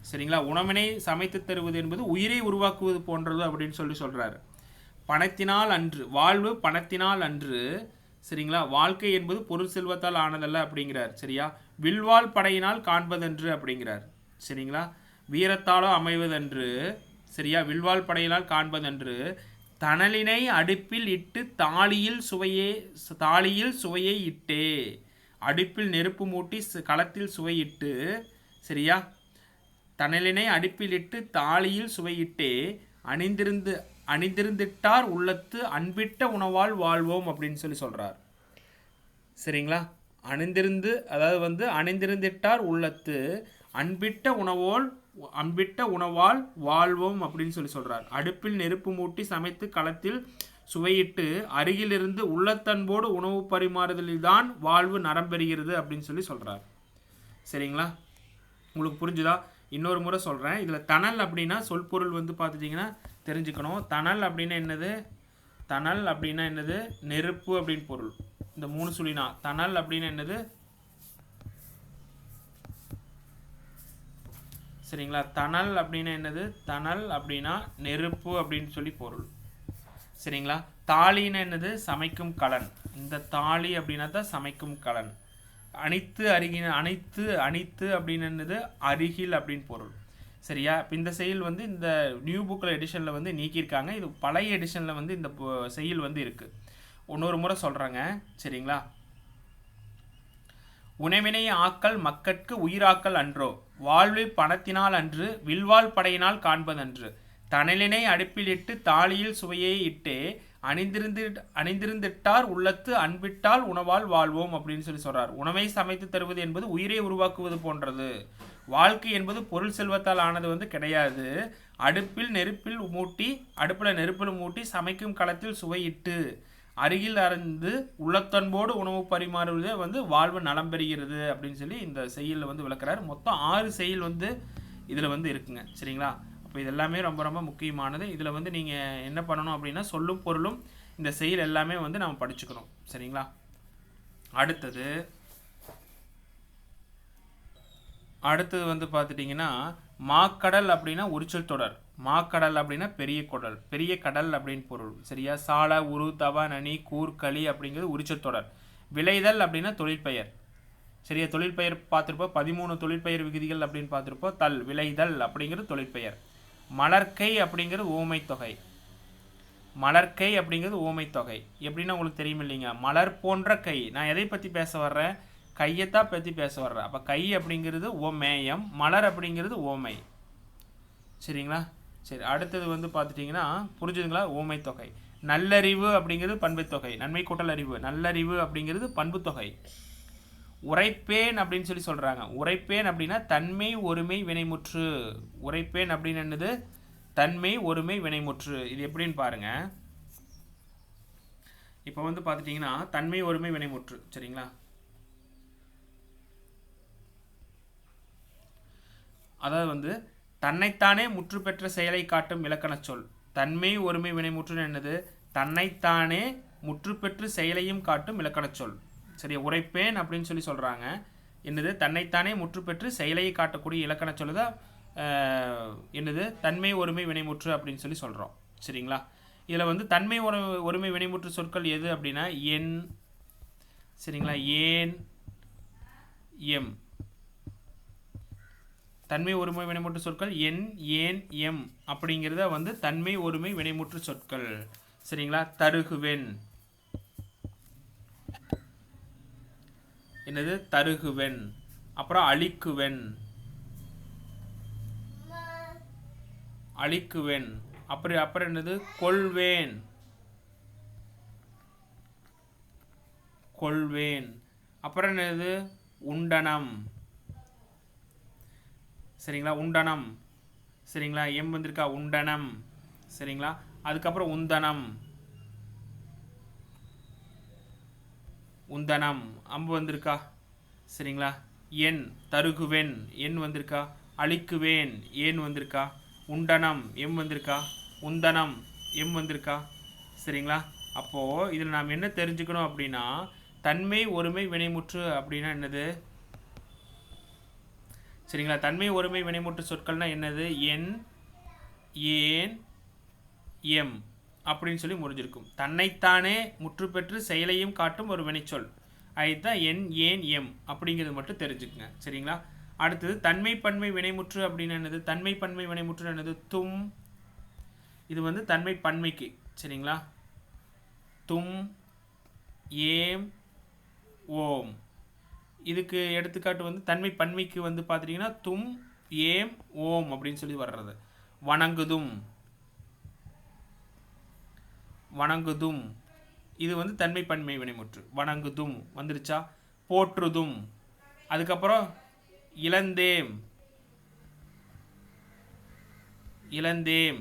சரிங்களா? உணவினை சமைத்து தருவது என்பது உயிரை உருவாக்குவது போன்றது அப்படின்னு சொல்லி சொல்கிறாரு. பணத்தினால் அன்று, வாழ்வு பணத்தினால் அன்று, சரிங்களா, வாழ்க்கை என்பது பொருள் செல்வத்தால் ஆனதல்ல அப்படிங்கிறார். சரியா? வில்வாள் படையினால் காண்பதன்று அப்படிங்கிறார். சரிங்களா? வீரத்தாலோ அமைவதன்று, சரியா, வில்வாள் படையினால் காண்பதன்று, தணலினை அடுப்பில் இட்டு தாளியில் சுவையை இட்டே, அடுப்பில் நெருப்பு மூட்டி களத்தில் சுவையிட்டு, சரியா, தணலினை அடுப்பில் இட்டு தாளியில் சுவையிட்டே அணிந்திருந்திட்டார் உள்ளத்து அன்பிட்ட உணவால் வாழ்வோம் அப்படின்னு சொல்லி சொல்கிறார். சரிங்களா? அதாவது வந்து அணிந்திருந்திட்டார் உள்ளத்து அன்பிட்ட உணவால் வாழ்வோம் அப்படின்னு சொல்லி சொல்கிறார். அடுப்பில் நெருப்பு மூட்டி சமைத்து களத்தில் சுவையிட்டு அருகிலிருந்து உள்ளத்தன்போடு உணவு பரிமாறுதலில் தான் வாழ்வு நரம்பெறுகிறது அப்படின்னு சொல்லி சொல்கிறார். சரிங்களா? உங்களுக்கு புரிஞ்சுதா? இன்னொரு முறை சொல்கிறேன். இதில் தணல் அப்படின்னா சொல்பொருள் வந்து பார்த்துட்டிங்கன்னா தெரிஞ்சுக்கணும். தணல் அப்படின்னா என்னது? தணல் அப்படின்னா என்னது? நெருப்பு அப்படின்னு பொருள். இந்த 3 சொல்லினா தணல் அப்படின்னா என்னது? சரிங்களா? தணல் அப்படின்னா என்னது? தணல் அப்படின்னா நெருப்பு அப்படின்னு சொல்லி பொருள். சரிங்களா? தாளின்னா என்னது? சமைக்கும் கலன். இந்த தாளி அப்படின்னா தான் சமைக்கும் கலன். அனைத்து அருகின அனைத்து அனைத்து அப்படின்னு என்னது அருகில் அப்படின்னு பொருள். சரியா? இப்போ இந்த செயல் வந்து இந்த நியூ புக்கில் எடிஷனில் வந்து நீக்கியிருக்காங்க. இது பழைய எடிஷனில் வந்து இந்த செயல் வந்து இருக்குது. இன்னொரு முறை சொல்கிறேங்க. சரிங்களா? உணவினை ஆக்கல் மக்கட்கு உயிராக்கல் அன்றோ, வாழ்வு பணத்தினால் அன்று வில்வாள் படையினால் காண்பதன்று, தணலினை அடுப்பில் இட்டு தாலியில் சுவையை இட்டே அணிந்திருந்திட்டார் உள்ளத்து அன்பிட்டால் உணவால் வாழ்வோம் அப்படின்னு சொல்லி சொல்றார். உணவை சமைத்து தருவது என்பது உயிரை உருவாக்குவது போன்றது. வாழ்க்கை என்பது பொருள் செல்வத்தால் ஆனது வந்து கிடையாது. அடுப்பில் நெருப்பில் மூட்டி சமைக்கும் களத்தில் சுவையிட்டு அருகில் அறந்து உள்ளத்தன்போடு உணவு பரிமாறுவதே வந்து வாழ்வு நலம் பெறுகிறது அப்படின்னு சொல்லி இந்த செய்யுளில் வந்து விளக்குறாரு. மொத்தம் 6 செய்யுள் வந்து இதில் வந்து இருக்குங்க. சரிங்களா? அப்போ இது எல்லாமே ரொம்ப ரொம்ப முக்கியமானது. இதில் வந்து நீங்கள் என்ன பண்ணணும் அப்படின்னா சொல்லும் பொருளும் இந்த செயல் எல்லாமே வந்து நம்ம படிச்சுக்கணும். சரிங்களா? அடுத்தது வந்து பார்த்துட்டிங்கன்னா மாக்கடல் அப்படின்னா உரிச்சல் தொடர். மாக்கடல் அப்படின்னா பெரிய கடல் அப்படின்னு பொருள். சரியா? சால உரு தவ நனி கூர் களி அப்படிங்கிறது உரிச்சல் தொடர். விளைதல் அப்படின்னா தொழிற்பெயர். சரியா? தொழிற்பெயர் பார்த்துருப்போம். 13 தொழிற்பெயர் விகுதிகள் அப்படின்னு பார்த்துருப்போம். விளைதல் அப்படிங்கிறது தொழிற்பெயர். மலர்க்கை அப்படிங்கிறது ஊமை தொகை. எப்படின்னா உங்களுக்கு தெரியும் இல்லைங்க? மலர் போன்ற கை. நான் எதை பற்றி பேச வர்றேன்? கையைத்தான் பற்றி பேச வர்றேன். அப்போ கை அப்படிங்கிறது ஓமேயம், மலர் அப்படிங்கிறது ஓமை. சரிங்களா? சரி, அடுத்தது வந்து பார்த்துட்டிங்கன்னா புரிஞ்சுதுங்களா? ஊமை தொகை. நல்லறிவு அப்படிங்கிறது பண்பு தொகை. நன்மை கூட்டல் அறிவு. நல்லறிவு அப்படிங்கிறது பண்பு தொகை. உரைப்பேன் அப்படின்னு சொல்லி சொல்கிறாங்க. உரைப்பேன் அப்படின்னா தன்மை ஒருமை வினைமுற்று. உரைப்பேன் அப்படின்னு என்னது? தன்மை ஒருமை வினைமுற்று. இது எப்படின்னு பாருங்க. இப்போ வந்து பார்த்துட்டிங்கன்னா தன்மை ஒருமை வினைமுற்று. சரிங்களா? அதாவது வந்து தன்னைத்தானே முற்று பெற்ற செயலை காட்டும் இலக்கண சொல். தன்மை ஒருமை வினைமுற்று என்னது? தன்னைத்தானே முற்று பெற்று செயலையும் காட்டும் இலக்கண சொல். சரியா? உரைப்பேன் அப்படின்னு சொல்லி சொல்கிறாங்க. என்னது? தன்னைத்தானே முற்று பெற்று செயலையை காட்டக்கூடிய இலக்கண சொல் தான் என்னது? தன்மை ஒருமை வினைமுற்று அப்படின்னு சொல்லி சொல்கிறோம். சரிங்களா? இதில் வந்து தன்மை ஒருமை வினைமுற்று சொற்கள் எது அப்படின்னா என், சரிங்களா, ஏன், எம். தன்மை ஒருமை வினைமுற்று சொற்கள் என், ஏன், எம் அப்படிங்கிறத வந்து தன்மை ஒருமை வினைமுற்று சொற்கள். சரிங்களா? தருகுவென், என்னது? தருகுவென். அப்புறம் அழிக்குவென், அழிக்குவென். அப்புறம் என்னது? கொள்வேன், கொள்வேன். அப்புறம் என்னது? உண்டனம். சரிங்களா? உண்டனம். சரிங்களா? எம் வந்திருக்கா? உண்டனம். சரிங்களா? அதுக்கப்புறம் உந்தனம், உந்தனம். அம்பு வந்திருக்கா? சரிங்களா? என், தருகுவென், என் வந்திருக்கா? அழிக்குவேன், ஏன் வந்திருக்கா? உண்டனம், எம் வந்திருக்கா? உந்தனம், எம் வந்திருக்கா? சரிங்களா? அப்போது இதில் நாம் என்ன தெரிஞ்சுக்கணும் அப்படின்னா தன்மை ஒருமை வினைமுற்று அப்படின்னா என்னது? சரிங்களா? தன்மை ஒருமை வினைமுற்று சொற்கள்னா என்னது? என், ஏன், எம் அப்படின்னு சொல்லி முடிஞ்சிருக்கும். தன்னைத்தானே முற்று பெற்று செயலையும் காட்டும் ஒரு வினைச்சொல். அதுதான் என், ஏன், எம் அப்படிங்கிறது மட்டும் தெரிஞ்சுக்குங்க. சரிங்களா? அடுத்தது தன்மை பன்மை வினைமுற்று அப்படின்னு என்னது? தன்மை பன்மை வினைமுற்று என்னது? தும். இது வந்து தன்மை பன்மைக்கு. சரிங்களா? தும், ஏம், ஓம். இதுக்கு எடுத்துக்காட்டு வந்து தன்மை பன்மைக்கு வந்து பார்த்துட்டிங்கன்னா தும், ஏம், ஓம் அப்படின்னு சொல்லி வர்றது. வணங்குதும், வணங்குதும். இது வந்து தன்மை பன்மை வினைமுற்று. வணங்குதும் வந்துருச்சா? போற்றுதும். அதுக்கப்புறம் இளந்தேம், இளந்தேம்.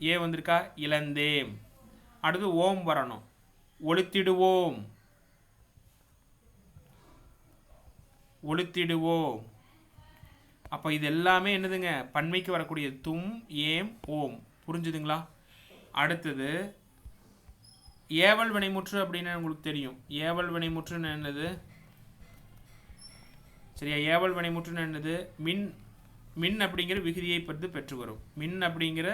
ஏ வந்திருக்கா? இளந்தேம். அடுத்து ஓம் வரணும். ஒளித்திடுவோம், ஒளித்திடுவோம். அப்போ இது எல்லாமே என்னதுங்க? பன்மைக்கு வரக்கூடிய தும், ஏம், ஓம். புரிஞ்சுதுங்களா? அடுத்தது ஏவல் வினைமுற்று அப்படின்னு உங்களுக்கு தெரியும். ஏவல் வினைமுற்றுன்னு என்னது? சரியா? ஏவல் வினைமுற்றுன்னு என்னது? மின், மின் அப்படிங்கிற விகுதியை பற்றி பெற்று வரும். மின் அப்படிங்கிற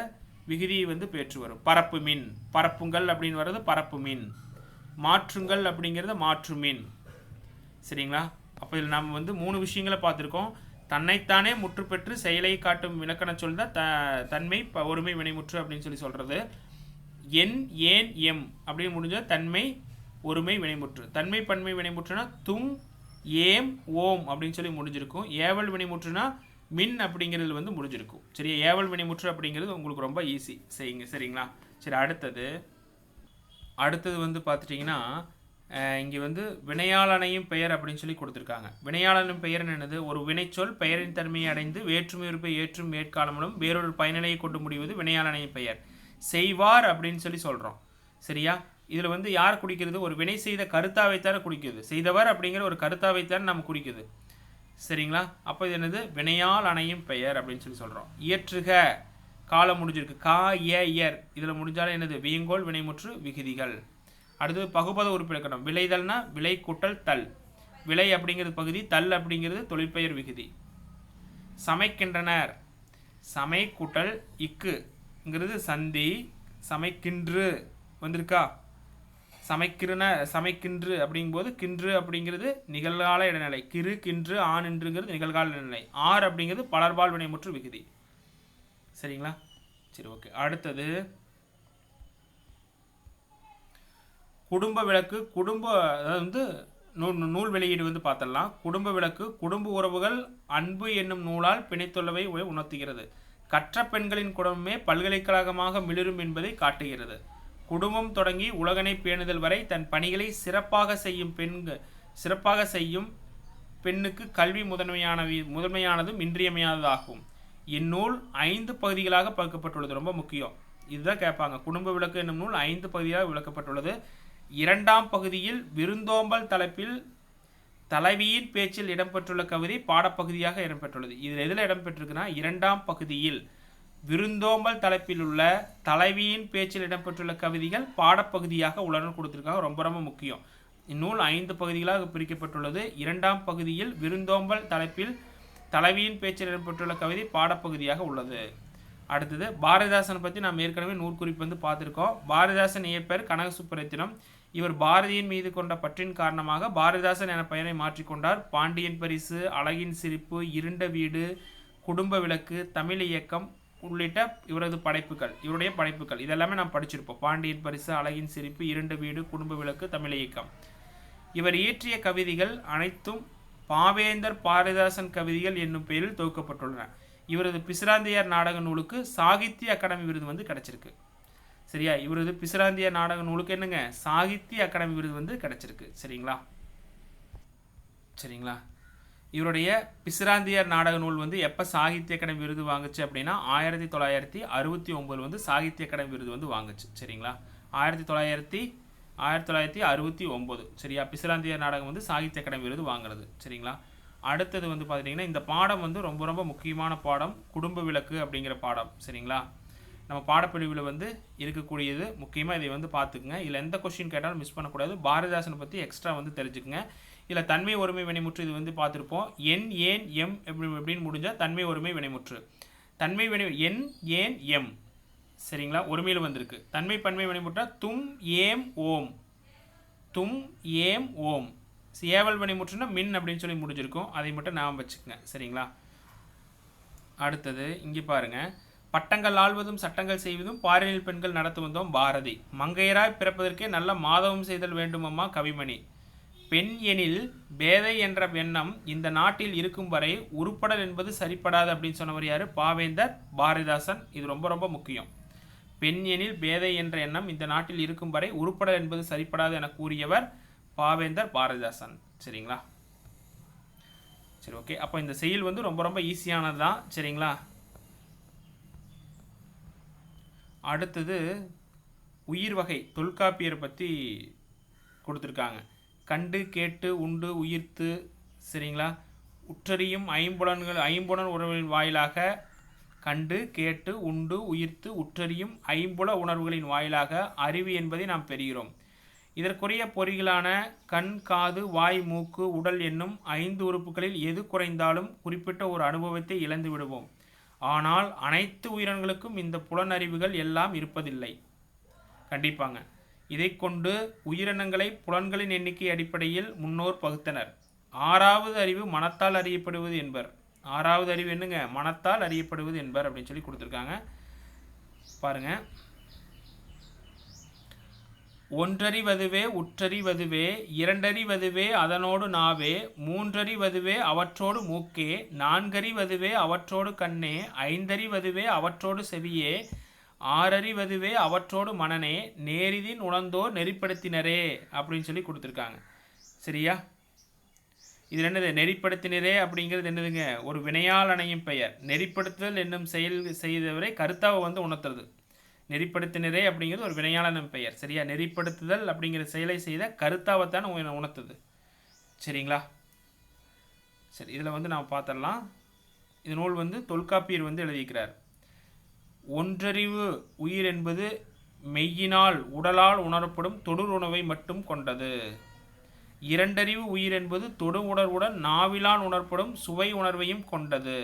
விகுதியை வந்து பெற்று வரும். பரப்பு மின், பரப்புங்கள் அப்படின்னு வர்றது பரப்பு மின். மாற்றுங்கள் அப்படிங்கிறது மாற்று மின். சரிங்களா? அப்போ இதில் நம்ம வந்து 3 விஷயங்களை பார்த்துருக்கோம். தன்னைத்தானே முற்று பெற்று செயலை காட்டும் இலக்கண சொல் தான் தன்மை ஒருமை வினைமுற்று அப்படின்னு சொல்லி சொல்கிறது. என் ஏன் எம் அப்படின்னு முடிஞ்சால் தன்மை ஒருமை வினைமுற்று. தன்மை பன்மை வினைமுற்றுனா தும் ஏம் ஓம் அப்படின்னு சொல்லி முடிஞ்சிருக்கும். ஏவல் வினைமுற்றுனா மின் அப்படிங்கிறது வந்து முடிஞ்சிருக்கும். சரி, ஏவல் வினைமுற்று அப்படிங்கிறது உங்களுக்கு ரொம்ப ஈஸி செய்யுங்க. சரிங்களா? சரி, அடுத்தது வந்து பார்த்துட்டிங்கன்னா இங்கே வந்து வினையாளனையும் பெயர் அப்படின்னு சொல்லி கொடுத்துருக்காங்க. வினையாளனும் பெயர் என்னது? ஒரு வினைச்சொல் பெயரின் தன்மையை அடைந்து வேற்றுமை உறுப்பை ஏற்றும் மேற்காலமும் வேறொரு பயனிலையை கொண்டு முடிவது வினையாளனையும் பெயர். செய்வார் அப்படின்னு சொல்லி சொல்கிறோம். சரியா? இதில் வந்து யார் குறிக்கிறது? ஒரு வினை செய்த கருத்தாவைத்தானே குறிக்குது. செய்தவர் அப்படிங்கிற ஒரு கருத்தாவைத்தானே நம்ம குறிக்குது. சரிங்களா? அப்போ இது என்னது? வினையால் அணையும் பெயர் அப்படின்னு சொல்லி சொல்கிறோம். இயற்றுக காலம் முடிஞ்சிருக்கு. கா ஏர் இதில் முடிஞ்சாலும் என்னது? வியங்கோல் வினைமுற்று விகுதிகள். அடுத்தது பகுபத உறுப்பு இலக்கணம். விளைதல்னா விளை கூட்டல் தல். விளை அப்படிங்கிறது பகுதி, தல் அப்படிங்கிறது தொழிற்பெயர் விகுதி. சமைக்கின்றனர், சமை கூட்டல் இக்குங்கிறது சந்தி. சமைக்கின்று வந்திருக்கா? சமைக்கின்று அப்படிங்கும்போது கின்று அப்படிங்கிறது நிகழ்கால இடைநிலை. கிரு கின்று ஆனின்றுங்கிறது நிகழ்கால இடைநிலை. ஆர் அப்படிங்கிறது பலர்பால் வினைமுற்று விகுதி. சரிங்களா? சரி, ஓகே. அடுத்தது குடும்ப விளக்கு. அதாவது வந்து நூல் வெளியீடு வந்து பார்த்தலாம். குடும்ப விளக்கு குடும்ப உறவுகள் அன்பு என்னும் நூலால் பிணைத்துள்ளவை உணர்த்துகிறது. கற்ற பெண்களின் குடும்பமே பல்கலைக்கழகமாக மிளிரும் என்பதை காட்டுகிறது. குடும்பம் தொடங்கி உலகனை பேணுதல் வரை தன் பணிகளை சிறப்பாக செய்யும் பெண்ணுக்கு கல்வி முதன்மையானதும் இன்றியமையாததாகும். இந்நூல் 5 பகுதிகளாக பகுக்கப்பட்டுள்ளது. ரொம்ப முக்கியம், இதுதான் கேட்பாங்க. குடும்ப விளக்கு என்னும் நூல் 5 பகுதியாக விளக்கப்பட்டுள்ளது. 2ஆம் பகுதியில் விருந்தோம்பல் தலைப்பில் தலைவியின் பேச்சில் இடம்பெற்றுள்ள கவிதை பாடப்பகுதியாக இடம்பெற்றுள்ளது. இதில் எதில் இடம்பெற்றிருக்குன்னா 2ஆம் பகுதியில் விருந்தோம்பல் தலைப்பில் உள்ள தலைவியின் பேச்சில் இடம்பெற்றுள்ள கவிதைகள் பாடப்பகுதியாக உள்ளன கொடுத்துருக்காங்க. ரொம்ப ரொம்ப முக்கியம். இந்நூல் 5 பகுதிகளாக பிரிக்கப்பட்டுள்ளது. 2ஆம் பகுதியில் விருந்தோம்பல் தலைப்பில் தலைவியின் பேச்சில் இடம்பெற்றுள்ள கவிதை பாடப்பகுதியாக உள்ளது. அடுத்தது பாரதிதாசன் பற்றி நாம் ஏற்கனவே நூற்குறிப்பு வந்து பார்த்துருக்கோம். பாரதிதாசன் இயற்பெயர் கனக சுப்புரத்தினம். இவர் பாரதியின் மீது கொண்ட பற்றின் காரணமாக பாரதிதாசன் என பெயரை மாற்றிக்கொண்டார். பாண்டியன் பரிசு, அழகின் சிரிப்பு, இருண்ட வீடு, குடும்ப விளக்கு, தமிழ் இயக்கம் உள்ளிட்ட இவருடைய படைப்புகள் இதெல்லாமே நாம் படிச்சிருப்போம். பாண்டியன் பரிசு, அழகின் சிரிப்பு, இருண்ட வீடு, குடும்ப விளக்கு, தமிழ் இயக்கம். இவர் இயற்றிய கவிதைகள் அனைத்தும் பாவேந்தர் பாரதிதாசன் கவிதைகள் என்னும் பெயரில் தொகுக்கப்பட்டுள்ளன. இவரது பிசிராந்தியார் நாடக நூலுக்கு சாகித்ய அகாடமி விருது வந்து கிடைச்சிருக்கு. சரியா? இவரது பிசிராந்தியார் நாடக நூலுக்கு என்னங்க? சாகித்ய அகாடமி விருது வந்து கிடைச்சிருக்கு. சரிங்களா? இவருடைய பிசிராந்தியார் நாடக நூல் வந்து எப்போ சாகித்ய அகாடமி விருது வாங்குச்சு அப்படின்னா 1969 வந்து சாகித்ய அகாடமி விருது வந்து வாங்குச்சு. சரிங்களா? 1969. சரியா? பிசிராந்தியார் நாடகம் வந்து சாகித்ய அகாடமி விருது வாங்குறது. சரிங்களா? அடுத்தது வந்து பார்த்துட்டிங்கன்னா இந்த பாடம் வந்து ரொம்ப ரொம்ப முக்கியமான பாடம், குடும்ப விளக்கு அப்படிங்கிற பாடம். சரிங்களா? நம்ம பாடப்பிரிவில் வந்து இருக்கக்கூடியது. முக்கியமாக இதை வந்து பார்த்துக்குங்க. இதில் எந்த கொஸ்டின் கேட்டாலும் மிஸ் பண்ணக்கூடாது. பாரதிதாசனை பற்றி எக்ஸ்ட்ரா வந்து தெரிஞ்சுக்குங்க. இதில் தன்மை ஒருமை வினைமுற்று இது வந்து பார்த்துருப்போம். என் ஏன் எம் எப்படின்னு முடிஞ்சால் தன்மை ஒருமை வினைமுற்று. தன்மை என் ஏன் எம். சரிங்களா? ஒருமையில் வந்திருக்கு. தன்மை பன்மை வினைமுற்றா தும் ஏம் ஓம். தும் ஏம் ஓம். ஏவல் வினைமுற்றுனா மின் அப்படின்னு சொல்லி முடிஞ்சிருக்கும். அதை மட்டும் ஞாபகம் வச்சுக்கோங்க. சரிங்களா? அடுத்தது இங்கே பாருங்க. பட்டங்கள் ஆள்வதும் சட்டங்கள் செய்வதும் பாரினில் பெண்கள் நடத்து வந்தோம் பாரதி. மங்கையராய் பிறப்பதற்கே நல்ல மாதவம் செய்தல் வேண்டுமம்மா கவிமணி. பெண் எனில் பேதை என்ற எண்ணம் இந்த நாட்டில் இருக்கும் வரை உருப்படல் என்பது சரிப்படாது அப்படின்னு சொன்னவர் யாரு? பாவேந்தர் பாரதிதாசன். இது ரொம்ப ரொம்ப முக்கியம். பெண் எனில் பேதை என்ற எண்ணம் இந்த நாட்டில் இருக்கும் வரை உருப்படல் என்பது சரிப்படாது என கூறியவர் பாவேந்தர் பாரதிதாசன். சரிங்களா? சரி, ஓகே. அப்போ இந்த செயல் வந்து ரொம்ப ரொம்ப ஈஸியானது தான். சரிங்களா? அடுத்தது உயிர் வகை தொல்காப்பியரை பற்றி கொடுத்துருக்காங்க. கண்டு கேட்டு உண்டு உயிர்த்து. சரிங்களா? உற்றறியும் ஐம்புலன் உணர்வுகளின் வாயிலாக கண்டு கேட்டு உண்டு உயிர்த்து உற்றறியும் ஐம்புல உணர்வுகளின் வாயிலாக அறிவு என்பதை நாம் பெறுகிறோம். இதற்குரிய பொறிகளான கண், காது, வாய், மூக்கு, உடல் என்னும் 5 உறுப்புகளில் எது குறைந்தாலும் குறிப்பிட்ட ஒரு அனுபவத்தை இழந்து விடுவோம். ஆனால் அனைத்து உயிரினங்களுக்கும் இந்த புலனறிவுகள் எல்லாம் இருப்பதில்லை. கண்டிப்பாங்க. இதை கொண்டு உயிரினங்களை புலன்களின் எண்ணிக்கை அடிப்படையில் முன்னோர் பகுத்தனர். ஆறாவது அறிவு மனத்தால் அறியப்படுவது என்பர். ஆறாவது அறிவு என்னங்க? மனத்தால் அறியப்படுவது என்பர் அப்படின்னு சொல்லி கொடுத்துருக்காங்க. பாருங்க. ஒன்றறிவதுவே உற்றறிவதுவே இரண்டறிவதுவே அதனோடு நாவே மூன்றறிவதுவே அவற்றோடு மூக்கே நான்கறிவதுவே அவற்றோடு கண்ணே ஐந்தறிவதுவே அவற்றோடு செவியே ஆறறிவதுவே அவற்றோடு மனனே நேரிதின் உணர்ந்தோர் நெறிப்படுத்தினரே அப்படின்னு சொல்லி கொடுத்துருக்காங்க. சரியா? இது என்னது? நெறிப்படுத்தினரே அப்படிங்கிறது என்னதுங்க? ஒரு வினையால் அணையும் பெயர். நெறிப்படுத்துதல் என்னும் செயல் செய்தவரை கருத்தாவை வந்து உணர்த்துறது. நெறிப்படுத்தினரே அப்படிங்கிறது ஒரு வினையாளன் பெயர். சரியா? நெறிப்படுத்துதல் அப்படிங்கிற செயலை செய்த கருத்தாவைத்தான் உணர்த்துது. சரிங்களா? சரி, இதில் வந்து நாம் பார்த்துடலாம். இது நூல் வந்து தொல்காப்பியர் வந்து எழுதியிருக்கிறார். ஒன்றறிவு உயிர் என்பது மெய்யினால் உடலால் உணரப்படும் தொடுர் உணவை மட்டும் கொண்டது. இரண்டறிவு உயிர் என்பது தொடு உணர்வுடன் நாவிலால் உணரப்படும் சுவை உணர்வையும் கொண்டது.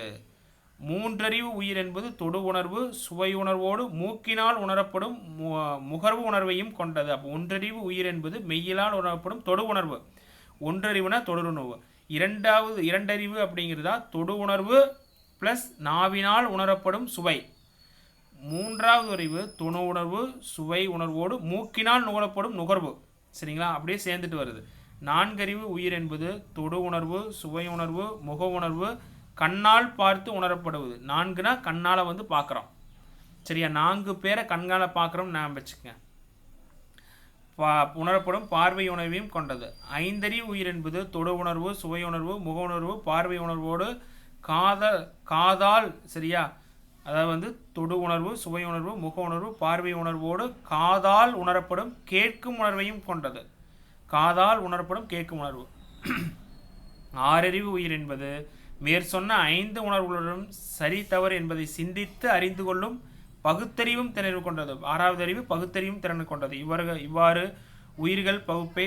மூன்றறிவு உயிர் என்பது தொடு உணர்வு சுவை உணர்வோடு மூக்கினால் உணரப்படும் முகர்வு உணர்வையும் கொண்டது. அப்போ ஒன்றறிவு உயிர் என்பது மெய்யிலால் உணரப்படும் தொடு உணர்வு. ஒன்றறிவுனா தொடுருணர்வு. இரண்டறிவு அப்படிங்கிறதா தொடு உணர்வு ப்ளஸ் நாவினால் உணரப்படும் சுவை. மூன்றாவது அறிவு துணு உணர்வு சுவை உணர்வோடு மூக்கினால் நுகரப்படும் நுகர்வு. சரிங்களா? அப்படியே சேர்ந்துட்டு வருது. நான்கறிவு உயிர் என்பது தொடு உணர்வு சுவை உணர்வு முக உணர்வு கண்ணால் பார்த்து உணரப்படுவது. நான்குனா கண்ணால் வந்து பார்க்குறோம். சரியா? 4 பேரை கண்ணால் பார்க்குறோம் நான் வச்சுக்கங்க. உணரப்படும் பார்வை உணர்வையும் கொண்டது. ஐந்தறிவு உயிர் என்பது தொடு உணர்வு சுவை உணர்வு முக உணர்வு பார்வை உணர்வோடு காதால் சரியா? அதாவது வந்து தொடு உணர்வு சுவை உணர்வு முக உணர்வு பார்வை உணர்வோடு காதால் உணரப்படும் கேட்கும் உணர்வையும் கொண்டது. காதால் உணரப்படும் கேட்கும் உணர்வு. ஆறறிவு உயிர் என்பது மேற்சொன்ன 5 உணர்வுகளுடன் சரி தவறு என்பதை சிந்தித்து அறிந்து கொள்ளும் பகுத்தறிவும் திறன் கொண்டது. ஆறாவது அறிவு பகுத்தறிவும் திறன் கொண்டது. இவ்வாறு உயிர்கள் பகுப்பை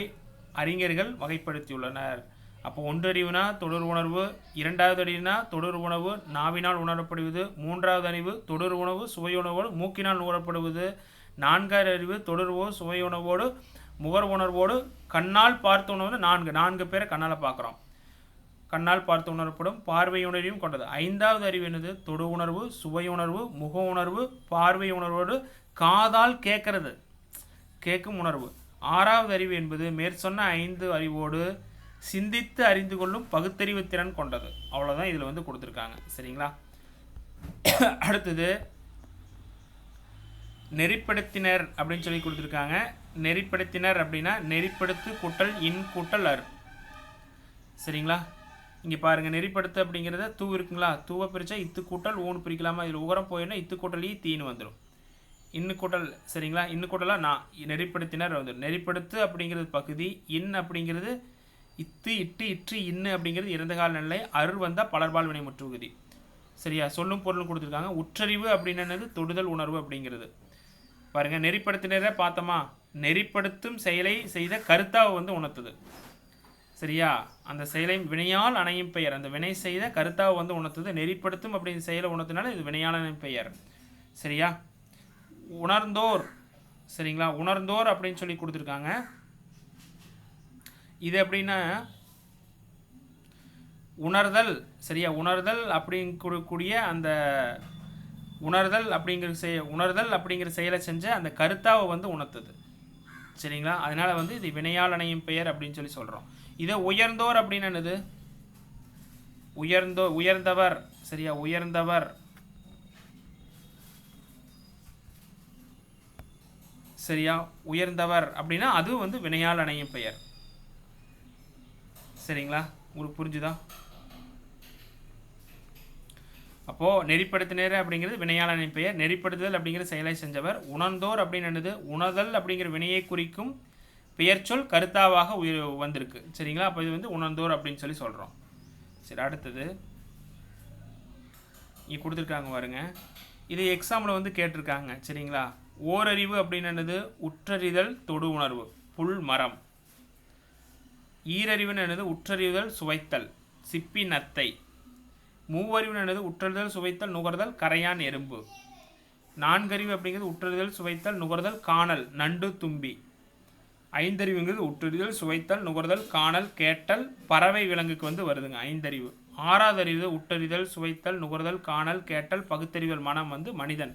அறிஞர்கள் வகைப்படுத்தியுள்ளனர். அப்போ ஒன்றறிவுனா தொடர் உணர்வு, இரண்டாவது அறிவுனா தொடர் உணவு நாவினால் உணரப்படுவது, மூன்றாவது அறிவு தொடர் உணவு சுவை உணவோடு மூக்கினால் நுகரப்படுவது, நான்காவது அறிவு தொடர்வோ சுவை உணவோடு முகர் உணர்வோடு கண்ணால் பார்த்து உணவு. 4 பேரை கண்ணால் பார்க்குறோம். கண்ணால் பார்த்து உணரப்படும் பார்வை உணர்வையும் கொண்டது. ஐந்தாவது அறிவு என்னது? தொடு உணர்வு சுவை உணர்வு முக உணர்வு பார்வை உணர்வோடு காதால் கேட்கறது கேட்கும் உணர்வு. ஆறாவது அறிவு என்பது மேற்சொன்ன 5 அறிவோடு சிந்தித்து அறிந்து கொள்ளும் பகுத்தறிவு திறன் கொண்டது. அவ்வளோதான் இதில் வந்து கொடுத்துருக்காங்க. சரிங்களா? அடுத்தது நெறிப்படுத்தினர் அப்படின்னு சொல்லி கொடுத்துருக்காங்க. நெறிப்படுத்தினர் அப்படின்னா நெறிப்படுத்து கூட்டல் இன் கூட்டல் அர். சரிங்களா? இங்கே பாருங்கள், நெறிப்படுத்து அப்படிங்கிறத தூ இருக்குங்களா? தூவை பிரித்தா இத்து கூட்டல் ஊன்னு பிரிக்கலாமா? இதில் உகரம் போயின்னா இத்து கூட்டல் தீன்னு வந்துடும். இன்னு கூட்டல் சரிங்களா? இன்னு கூட்டலாக நான் நெறிப்படுத்தினர் வந்துடும். நெறிப்படுத்து அப்படிங்கிறது பகுதி, இன் அப்படிங்கிறது இத்து இட்டு இற்று இன்னு அப்படிங்கிறது இறந்த கால நிலை, அரு வந்தால் பலர்பால் வினை முற்றுகுதி. சரியா? சொல்லும் பொருளும் கொடுத்துருக்காங்க. உற்றறிவு அப்படின்னது தொடுதல் உணர்வு அப்படிங்கிறது. பாருங்கள், நெறிப்படுத்தினரை பார்த்தோமா? நெறிப்படுத்தும் செயலை செய்த கருத்தாவை வந்து உணர்த்துது. சரியா? அந்த செயலை வினையால் அணையும் பெயர். அந்த வினை செய்த கருத்தாவை வந்து உணர்த்துது. நெறிப்படுத்தும் அப்படிங்கிற செயலை உணர்த்தினால இது வினையால் அணையும் பெயர். சரியா? உணர்ந்தோர். சரிங்களா? உணர்ந்தோர் அப்படின்னு சொல்லி கொடுத்துருக்காங்க. இது எப்படின்னா உணர்தல். சரியா? உணர்தல் அப்படிங்கக்கூடிய அந்த உணர்தல் அப்படிங்கிற செயலை செஞ்ச அந்த கருத்தாவை வந்து உணர்த்துது. சரிங்களா? அதனால் வந்து இது வினையால் அணையும் பெயர் அப்படின்னு சொல்லி சொல்கிறோம். இதை உயர்ந்தோர் அப்படின்னு என்னது? உயர்ந்தவர். சரியா? உயர்ந்தவர். உங்களுக்கு சரியா? உயர்ந்தவர் அப்படின்னா அது வந்து வினையால் அணையும் பெயர். சரிங்களா? உங்களுக்கு புரிஞ்சுதா? அப்போது நெறிப்படுத்தினர் அப்படிங்கிறது வினையால் அணையும் பெயர். நெறிப்படுத்துதல் அப்படிங்கிற செயலை செஞ்சவர். உணர்ந்தோர் அப்படின்னு என்னது? உணர்தல் அப்படிங்கிற வினையை குறிக்கும் பெயர் சொல் கருத்தாவாக வந்திருக்கு. சரிங்களா? அப்போ இது வந்து உணர்ந்தோர் அப்படின்னு சொல்லி சொல்கிறோம். சரி, அடுத்தது இங்கே கொடுத்துருக்காங்க பாருங்க. இது எக்ஸாமில் வந்து கேட்டிருக்காங்க. சரிங்களா? ஓரறிவு அப்படின்னு என்னது? உற்றறிதல் தொடு உணர்வு புல் மரம். ஈரறிவுன்னு என்னது? உற்றறிதல் சுவைத்தல் சிப்பி நத்தை. மூவறிவுன்னு என்னது? உற்றறிதல் சுவைத்தல் நுகர்தல் கரையான் எறும்பு. நான்கறிவு அப்படிங்கிறது உற்றறிதல் சுவைத்தல் நுகர்தல் காணல் நண்டு தும்பி. ஐந்தறிவுங்கிறது உற்றறிதல், சுவைத்தல், நுகர்தல், காணல், கேட்டல், பறவை விலங்குக்கு வந்து வருதுங்க ஐந்தறிவு. ஆறாவது அறிவு உற்றறிதல், சுவைத்தல், நுகர்தல், காணல், கேட்டல், பகுத்தறிதல், மனம் வந்து மனிதன்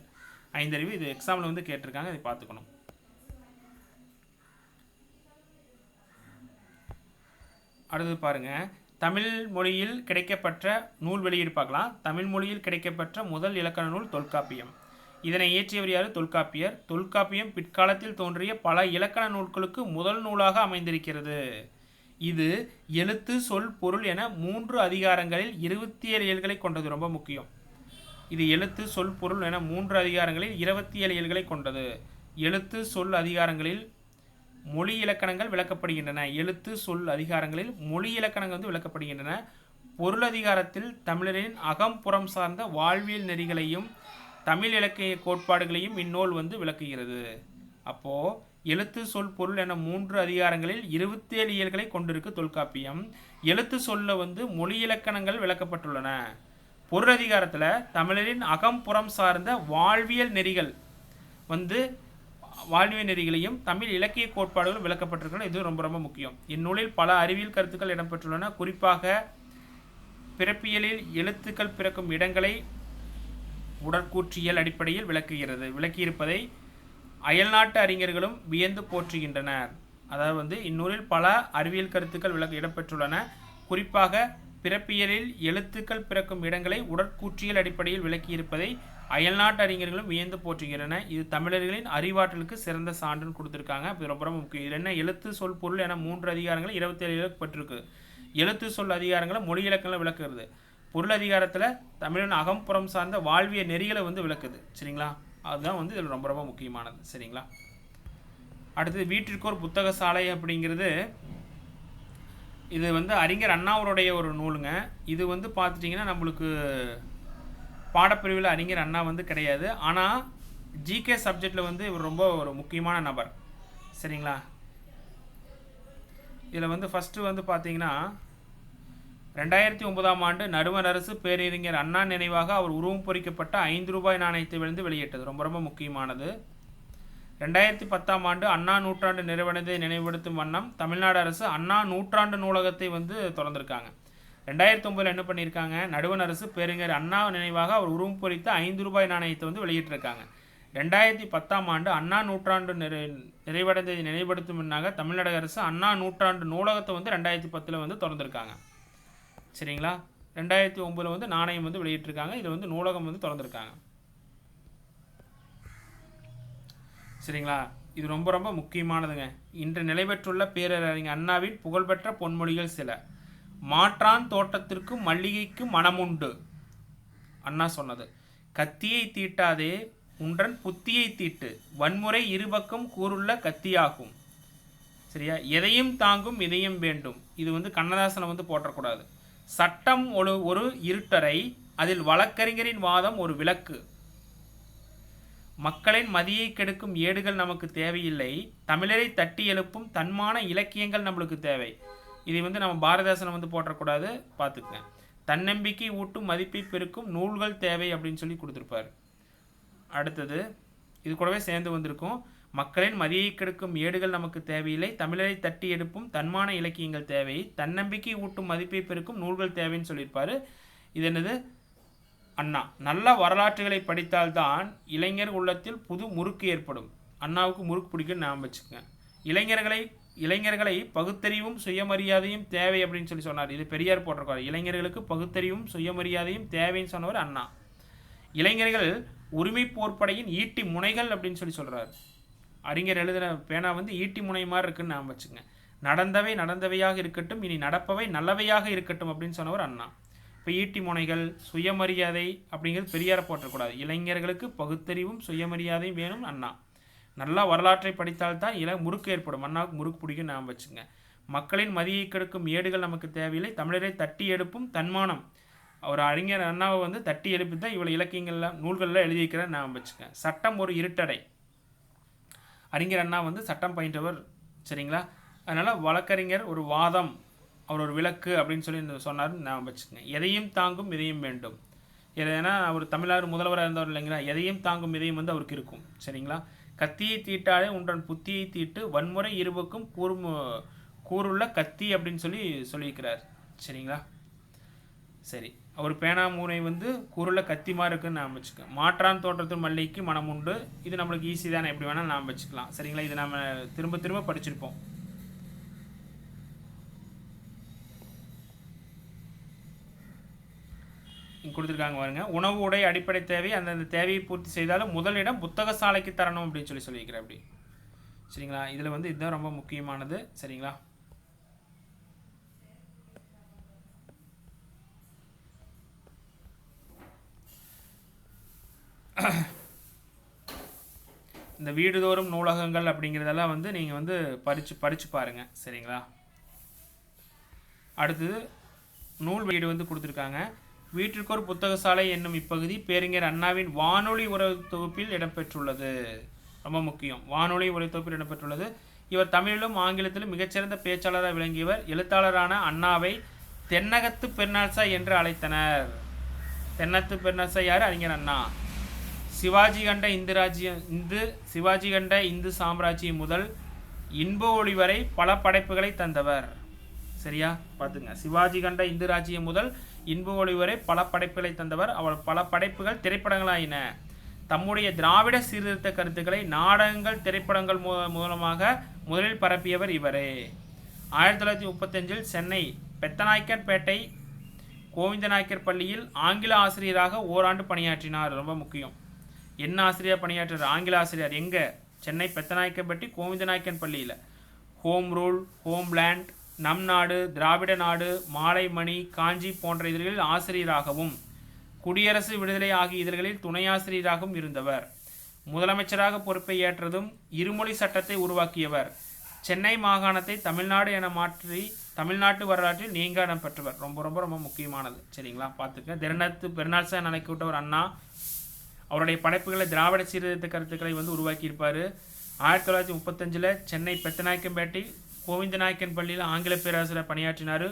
ஐந்தறிவு. இது எக்ஸாமில் வந்து கேட்டிருக்காங்க, இதை பார்த்துக்கணும். அடுத்தது பாருங்க, தமிழ் மொழியில் கிடைக்கப்பெற்ற நூல் வெளியீடு பார்க்கலாம். தமிழ் மொழியில் கிடைக்கப்பெற்ற முதல் இலக்கண நூல் தொல்காப்பியம். இதனை இயற்றியவர் யார்? தொல்காப்பியர். தொல்காப்பியம் பிற்காலத்தில் தோன்றிய பல இலக்கண நூல்களுக்கு முதல் நூலாக அமைந்திருக்கிறது. இது எழுத்து, சொல், பொருள் என 3 அதிகாரங்களில் 27 இயல்களை கொண்டது. ரொம்ப முக்கியம். இது எழுத்து, சொல், பொருள் என 3 அதிகாரங்களில் 27 இயல்களை கொண்டது. எழுத்து, சொல் அதிகாரங்களில் மொழி இலக்கணங்கள் விளக்கப்படுகின்றன. எழுத்து, சொல் அதிகாரங்களில் மொழி இலக்கணங்கள் வந்து விளக்கப்படுகின்றன. பொருள் அதிகாரத்தில் தமிழரின் அகம் புறம் சார்ந்த வாழ்வியல் நெறிகளையும் தமிழ் இலக்கிய கோட்பாடுகளையும் இந்நூல் வந்து விளக்குகிறது. அப்போது எழுத்து, சொல், பொருள் என 3 அதிகாரங்களில் 27 இயல்களை கொண்டிருக்கு தொல்காப்பியம். எழுத்து சொல்ல வந்து மொழி இலக்கணங்கள் விளக்கப்பட்டுள்ளன. பொருள் அதிகாரத்தில் தமிழரின் அகம் புறம் சார்ந்த வாழ்வியல் நெறிகள் வந்து வாழ்வியல் நெறிகளையும் தமிழ் இலக்கிய கோட்பாடுகள் விளக்கப்பட்டிருக்கின்றன. இது ரொம்ப ரொம்ப முக்கியம். இந்நூலில் பல அறிவியல் கருத்துக்கள் இடம்பெற்றுள்ளன. குறிப்பாக பிறப்பியலில் எழுத்துக்கள் பிறக்கும் இடங்களை உடற்கூற்றியல் அடிப்படையில் விளக்கியிருப்பதை அயல்நாட்டு அறிஞர்களும் வியந்து போற்றுகின்றனர். அதாவது வந்து இந்நூலில் பல அறிவியல் கருத்துக்கள் இடம்பெற்றுள்ளன. குறிப்பாக பிறப்பியலில் எழுத்துக்கள் பிறக்கும் இடங்களை உடற்கூற்றியல் அடிப்படையில் விளக்கியிருப்பதை அயல்நாட்டு அறிஞர்களும் வியந்து போற்றுகின்றன. இது தமிழர்களின் அறிவாற்றலுக்கு சிறந்த சான்றுன்னு கொடுத்துருக்காங்க. இது ரொம்ப ரொம்ப முக்கியம். இது என்ன? எழுத்து, சொல், பொருள் என 3 அதிகாரங்கள் 27 இலக்கப்பட்டிருக்கு. எழுத்து, சொல் அதிகாரங்களை மொழி இலக்கணங்களை விளக்குறது. பொருள் அதிகாரத்தில் தமிழின் அகம்புறம் சார்ந்த வாழ்விய நெறிகளை வந்து விளக்குது. சரிங்களா? அதுதான் வந்து இதில் ரொம்ப ரொம்ப முக்கியமானது. சரிங்களா? அடுத்தது வீட்டிற்கு ஒரு புத்தக சாலை அப்படிங்கிறது இது வந்து அறிஞர் அண்ணாவுடைய ஒரு நூலுங்க. இது வந்து பார்த்துட்டிங்கன்னா நம்மளுக்கு பாடப்பிரிவில் அறிஞர் அண்ணா வந்து கிடையாது. ஆனால் ஜிகே சப்ஜெக்டில் வந்து இவர் ரொம்ப ஒரு முக்கியமான நபர். சரிங்களா? இதில் வந்து ஃபஸ்ட்டு வந்து பார்த்தீங்கன்னா 2009ஆம் ஆண்டு நடுவண் அரசு பேரறிஞர் அண்ணா நினைவாக அவர் உருவம் பொறிக்கப்பட்ட 5 ரூபாய் நாணயத்தை வெளியிட்டது. ரொம்ப ரொம்ப முக்கியமானது. 2010ஆம் ஆண்டு அண்ணா நூற்றாண்டு நிறைவடைந்ததை நினைவுபடுத்தும் வண்ணம் தமிழ்நாடு அரசு அண்ணா நூற்றாண்டு நூலகத்தை வந்து திறந்திருக்காங்க. 2009 என்ன பண்ணியிருக்காங்க? நடுவண் அரசு பேரறிஞர் அண்ணா நினைவாக அவர் உருவம் பொறித்த 5 ரூபாய் நாணயத்தை வந்து வெளியிட்டிருக்காங்க. 2010ஆம் ஆண்டு அண்ணா நூற்றாண்டு நிறைவடைந்ததை நினைவுபடுத்தும் முன்னாக தமிழ்நாடு அரசு அண்ணா நூற்றாண்டு நூலகத்தை வந்து 2010 வந்து திறந்திருக்காங்க. சரிங்களா? 2009 வந்து நாணயம் வந்து வெளியிட்டிருக்காங்க. இது வந்து நூலகம் வந்து திறந்திருக்காங்க. சரிங்களா? இது ரொம்ப ரொம்ப முக்கியமானதுங்க. இன்று நிலைபெற்றுள்ள பேரறிஞர் அண்ணாவின் புகழ்பெற்ற பொன்மொழிகள் சில. மாற்றான் தோட்டத்திற்கு மல்லிகைக்கு மனமுண்டு. அண்ணா சொன்னது. கத்தியை தீட்டாதே உன்றன் புத்தியை தீட்டு, வன்முறை இருபக்கம் கூறுள்ள கத்தியாகும். சரியா? எதையும் தாங்கும் இதயம் வேண்டும். இது வந்து கண்ணதாசனை வந்து போற்றக்கூடாது. சட்டம் ஒரு இருட்டறை, அதில் வழக்கறிஞரின் வாதம் ஒரு விளக்கு. மக்களின் மதியை கெடுக்கும் ஏடுகள் நமக்கு தேவையில்லை, தமிழரை தட்டி எழுப்பும் தன்மான இலக்கியங்கள் நம்மளுக்கு தேவை. இது வந்து நம்ம பாரதிதாசனை வந்து போற்றக்கூடாது, பார்த்துக்கங்க. தன்னம்பிக்கை ஊட்டும் மதிப்பை பெருக்கும் நூல்கள் தேவை அப்படின்னு சொல்லி கொடுத்துருப்பார். அடுத்தது இது கூடவே சேர்ந்து வந்திருக்கும். மக்களின் மதியை கெடுக்கும் ஏடுகள் நமக்கு தேவையில்லை, தமிழரை தட்டி எடுப்பும் தன்மான இலக்கியங்கள் தேவை, தன்னம்பிக்கை ஊட்டும் மதிப்பை பெருக்கும் நூல்கள் தேவைன்னு சொல்லியிருப்பார். இது என்னது? அண்ணா. நல்ல வரலாற்றுகளை படித்தால்தான் இளைஞர் உள்ளத்தில் புது முறுக்கு ஏற்படும். அண்ணாவுக்கு முறுக்கு பிடிக்குன்னு ஞாபகம் வச்சுக்கோங்க. இளைஞர்களை பகுத்தறிவும் சுயமரியாதையும் தேவை அப்படின்னு சொல்லி சொன்னார். இது பெரியார் போட்டிருக்காரு. இளைஞர்களுக்கு பகுத்தறிவும் சுயமரியாதையும் தேவைன்னு சொன்னவர் அண்ணா. இளைஞர்கள் உரிமை போர்ப்படையின் ஈட்டி முனைகள் அப்படின்னு சொல்லி சொல்கிறார். அறிஞர் எழுதின பேனா வந்து ஈட்டி முனை மாதிரி இருக்குன்னு ஞாபகம் வச்சுக்கோங்க. நடந்தவை நடந்தவையாக இருக்கட்டும், இனி நடப்பவை நல்லவையாக இருக்கட்டும் அப்படின்னு சொன்னவர் அண்ணா. இப்போ ஈட்டி முனைகள், சுயமரியாதை அப்படிங்கிறது பெரியாரை போற்றக்கூடாது. இளைஞர்களுக்கு பகுத்தறிவும் சுயமரியாதையும் வேணும் அண்ணா. நல்லா வரலாற்றை படித்தால்தான் முறுக்கு ஏற்படும். அண்ணாவுக்கு முறுக்கு பிடிக்கும் ஞாபகம் வச்சுங்க. மக்களின் மதியை கெடுக்கும் ஏடுகள் நமக்கு தேவையில்லை, தமிழரை தட்டி எடுப்பும் தன்மானம். ஒரு அறிஞர் அண்ணாவை வந்து தட்டி எழுப்பி தான் இவ்வளோ இலக்கியங்கள்லாம் நூல்களில் எழுதியிருக்கிறார் ஞாபகம் வச்சுங்க. சட்டம் ஒரு இருட்டடை. அறிஞர் அண்ணா வந்து சட்டம் பயின்றவர். சரிங்களா? அதனால் வழக்கறிஞர் ஒரு வாதம், அவர் ஒரு விளக்கு அப்படின்னு சொல்லி சொன்னார் ஞாபகம் வச்சுக்கோங்க. எதையும் தாங்கும் இதயம் வேண்டும். ஏன்னா அவர் தமிழ்நாடு முதல்வராக இருந்தவர் இல்லைங்களா? எதையும் தாங்கும் இதயம் வந்து அவருக்கு இருக்கும். சரிங்களா? கத்தியை தீட்டாலே உன்றன் புத்தியை தீட்டு வன்முறை இருபுக்கும் கூறுள்ள கத்தி அப்படின்னு சொல்லியிருக்கிறார். சரிங்களா? சரி, அவர் பேனா மூனை வந்து கூறுள்ள கத்தி மாதிரி இருக்குன்னு நாம் வச்சுக்கோம். மாற்றான் தோற்றத்து மல்லிகைக்கு மனம் உண்டு. இது நம்மளுக்கு ஈஸி தானே, எப்படி வேணாலும் நாம் வச்சுக்கலாம். சரிங்களா? இது நம்ம திரும்ப திரும்ப படிச்சிருப்போம். கொடுத்துருக்காங்க பாருங்க. உணவு உடை அடிப்படை தேவை, அந்தந்த தேவையை பூர்த்தி செய்தாலும் முதலிடம் புத்தக சாலைக்கு தரணும் அப்படின்னு சொல்லியிருக்கிறேன். அப்படி சரிங்களா? இதில் வந்து இதுதான் ரொம்ப முக்கியமானது. சரிங்களா? இந்த வீடுதோறும் நூலகங்கள் அப்படிங்கிறதெல்லாம் வந்து நீங்கள் வந்து படித்து பாருங்கள். சரிங்களா? அடுத்தது நூல் வீடு வந்து கொடுத்துருக்காங்க. வீட்டிற்கு ஒரு புத்தகசாலை என்னும் இப்பகுதி பேரறிஞர் அண்ணாவின் வானொலி உரை தொகுப்பில் இடம்பெற்றுள்ளது. ரொம்ப முக்கியம், வானொலி உரை தொகுப்பில் இடம்பெற்றுள்ளது. இவர் தமிழிலும் ஆங்கிலத்திலும் மிகச்சிறந்த பேச்சாளராக விளங்கியவர். எழுத்தாளரான அண்ணாவை தென்னகத்து பெருநாள்சா என்று அழைத்தனர். தென்னகத்து பெருநாள்சா யார்? அறிஞர் அண்ணா. சிவாஜி கண்ட இந்து சாம்ராஜ்யம் முதல் இன்ப ஒளி வரை பல படைப்புகளை தந்தவர். சரியா? பார்த்துங்க. சிவாஜி கண்ட இந்து ராஜ்யம் முதல் இன்ப ஒளி வரை பல படைப்புகளை தந்தவர். அவர் பல படைப்புகள் திரைப்படங்களாயின. தம்முடைய திராவிட சீர்திருத்த கருத்துக்களை நாடகங்கள் திரைப்படங்கள் மூலமாக முதலில் பரப்பியவர் இவரே. 1935 சென்னை பெத்தநாயக்கன்பேட்டை கோவிந்தநாயக்கர் பள்ளியில் ஆங்கில ஆசிரியராக ஓராண்டு பணியாற்றினார். ரொம்ப முக்கியம். என்ன ஆசிரியர் பணியாற்றார்? ஆங்கில ஆசிரியர். எங்கே? சென்னை பெத்தநாயக்கன்பேட்டை கோவிந்தநாயக்கன் பள்ளியில். ஹோம் ரூல், ஹோம்லேண்ட், நம் நாடு, திராவிட நாடு, மாலைமணி, காஞ்சி போன்ற இதழ்களில் ஆசிரியராகவும் குடியரசு விடுதலை ஆகிய இதழ்களில் துணையாசிரியராகவும் இருந்தவர். முதலமைச்சராக பொறுப்பை ஏற்றதும் இருமொழி சட்டத்தை உருவாக்கியவர். சென்னை மாகாணத்தை தமிழ்நாடு என மாற்றி தமிழ்நாட்டு வரலாற்றில் நீங்க இடம் பெற்றவர். ரொம்ப ரொம்ப ரொம்ப முக்கியமானது. சரிங்களா? பார்த்துக்க. திறனத்து பெருநாள்சா நினைக்கூட்டவர் அண்ணா. அவருடைய படைப்புகளை திராவிட சீர்திருத்த கருத்துக்களை வந்து உருவாக்கியிருப்பார். 1935 சென்னை பெத்தநாயக்கன்பேட்டை கோவிந்தநாயக்கன் பள்ளியில் ஆங்கில பேராசிரியர் பணியாற்றினார்.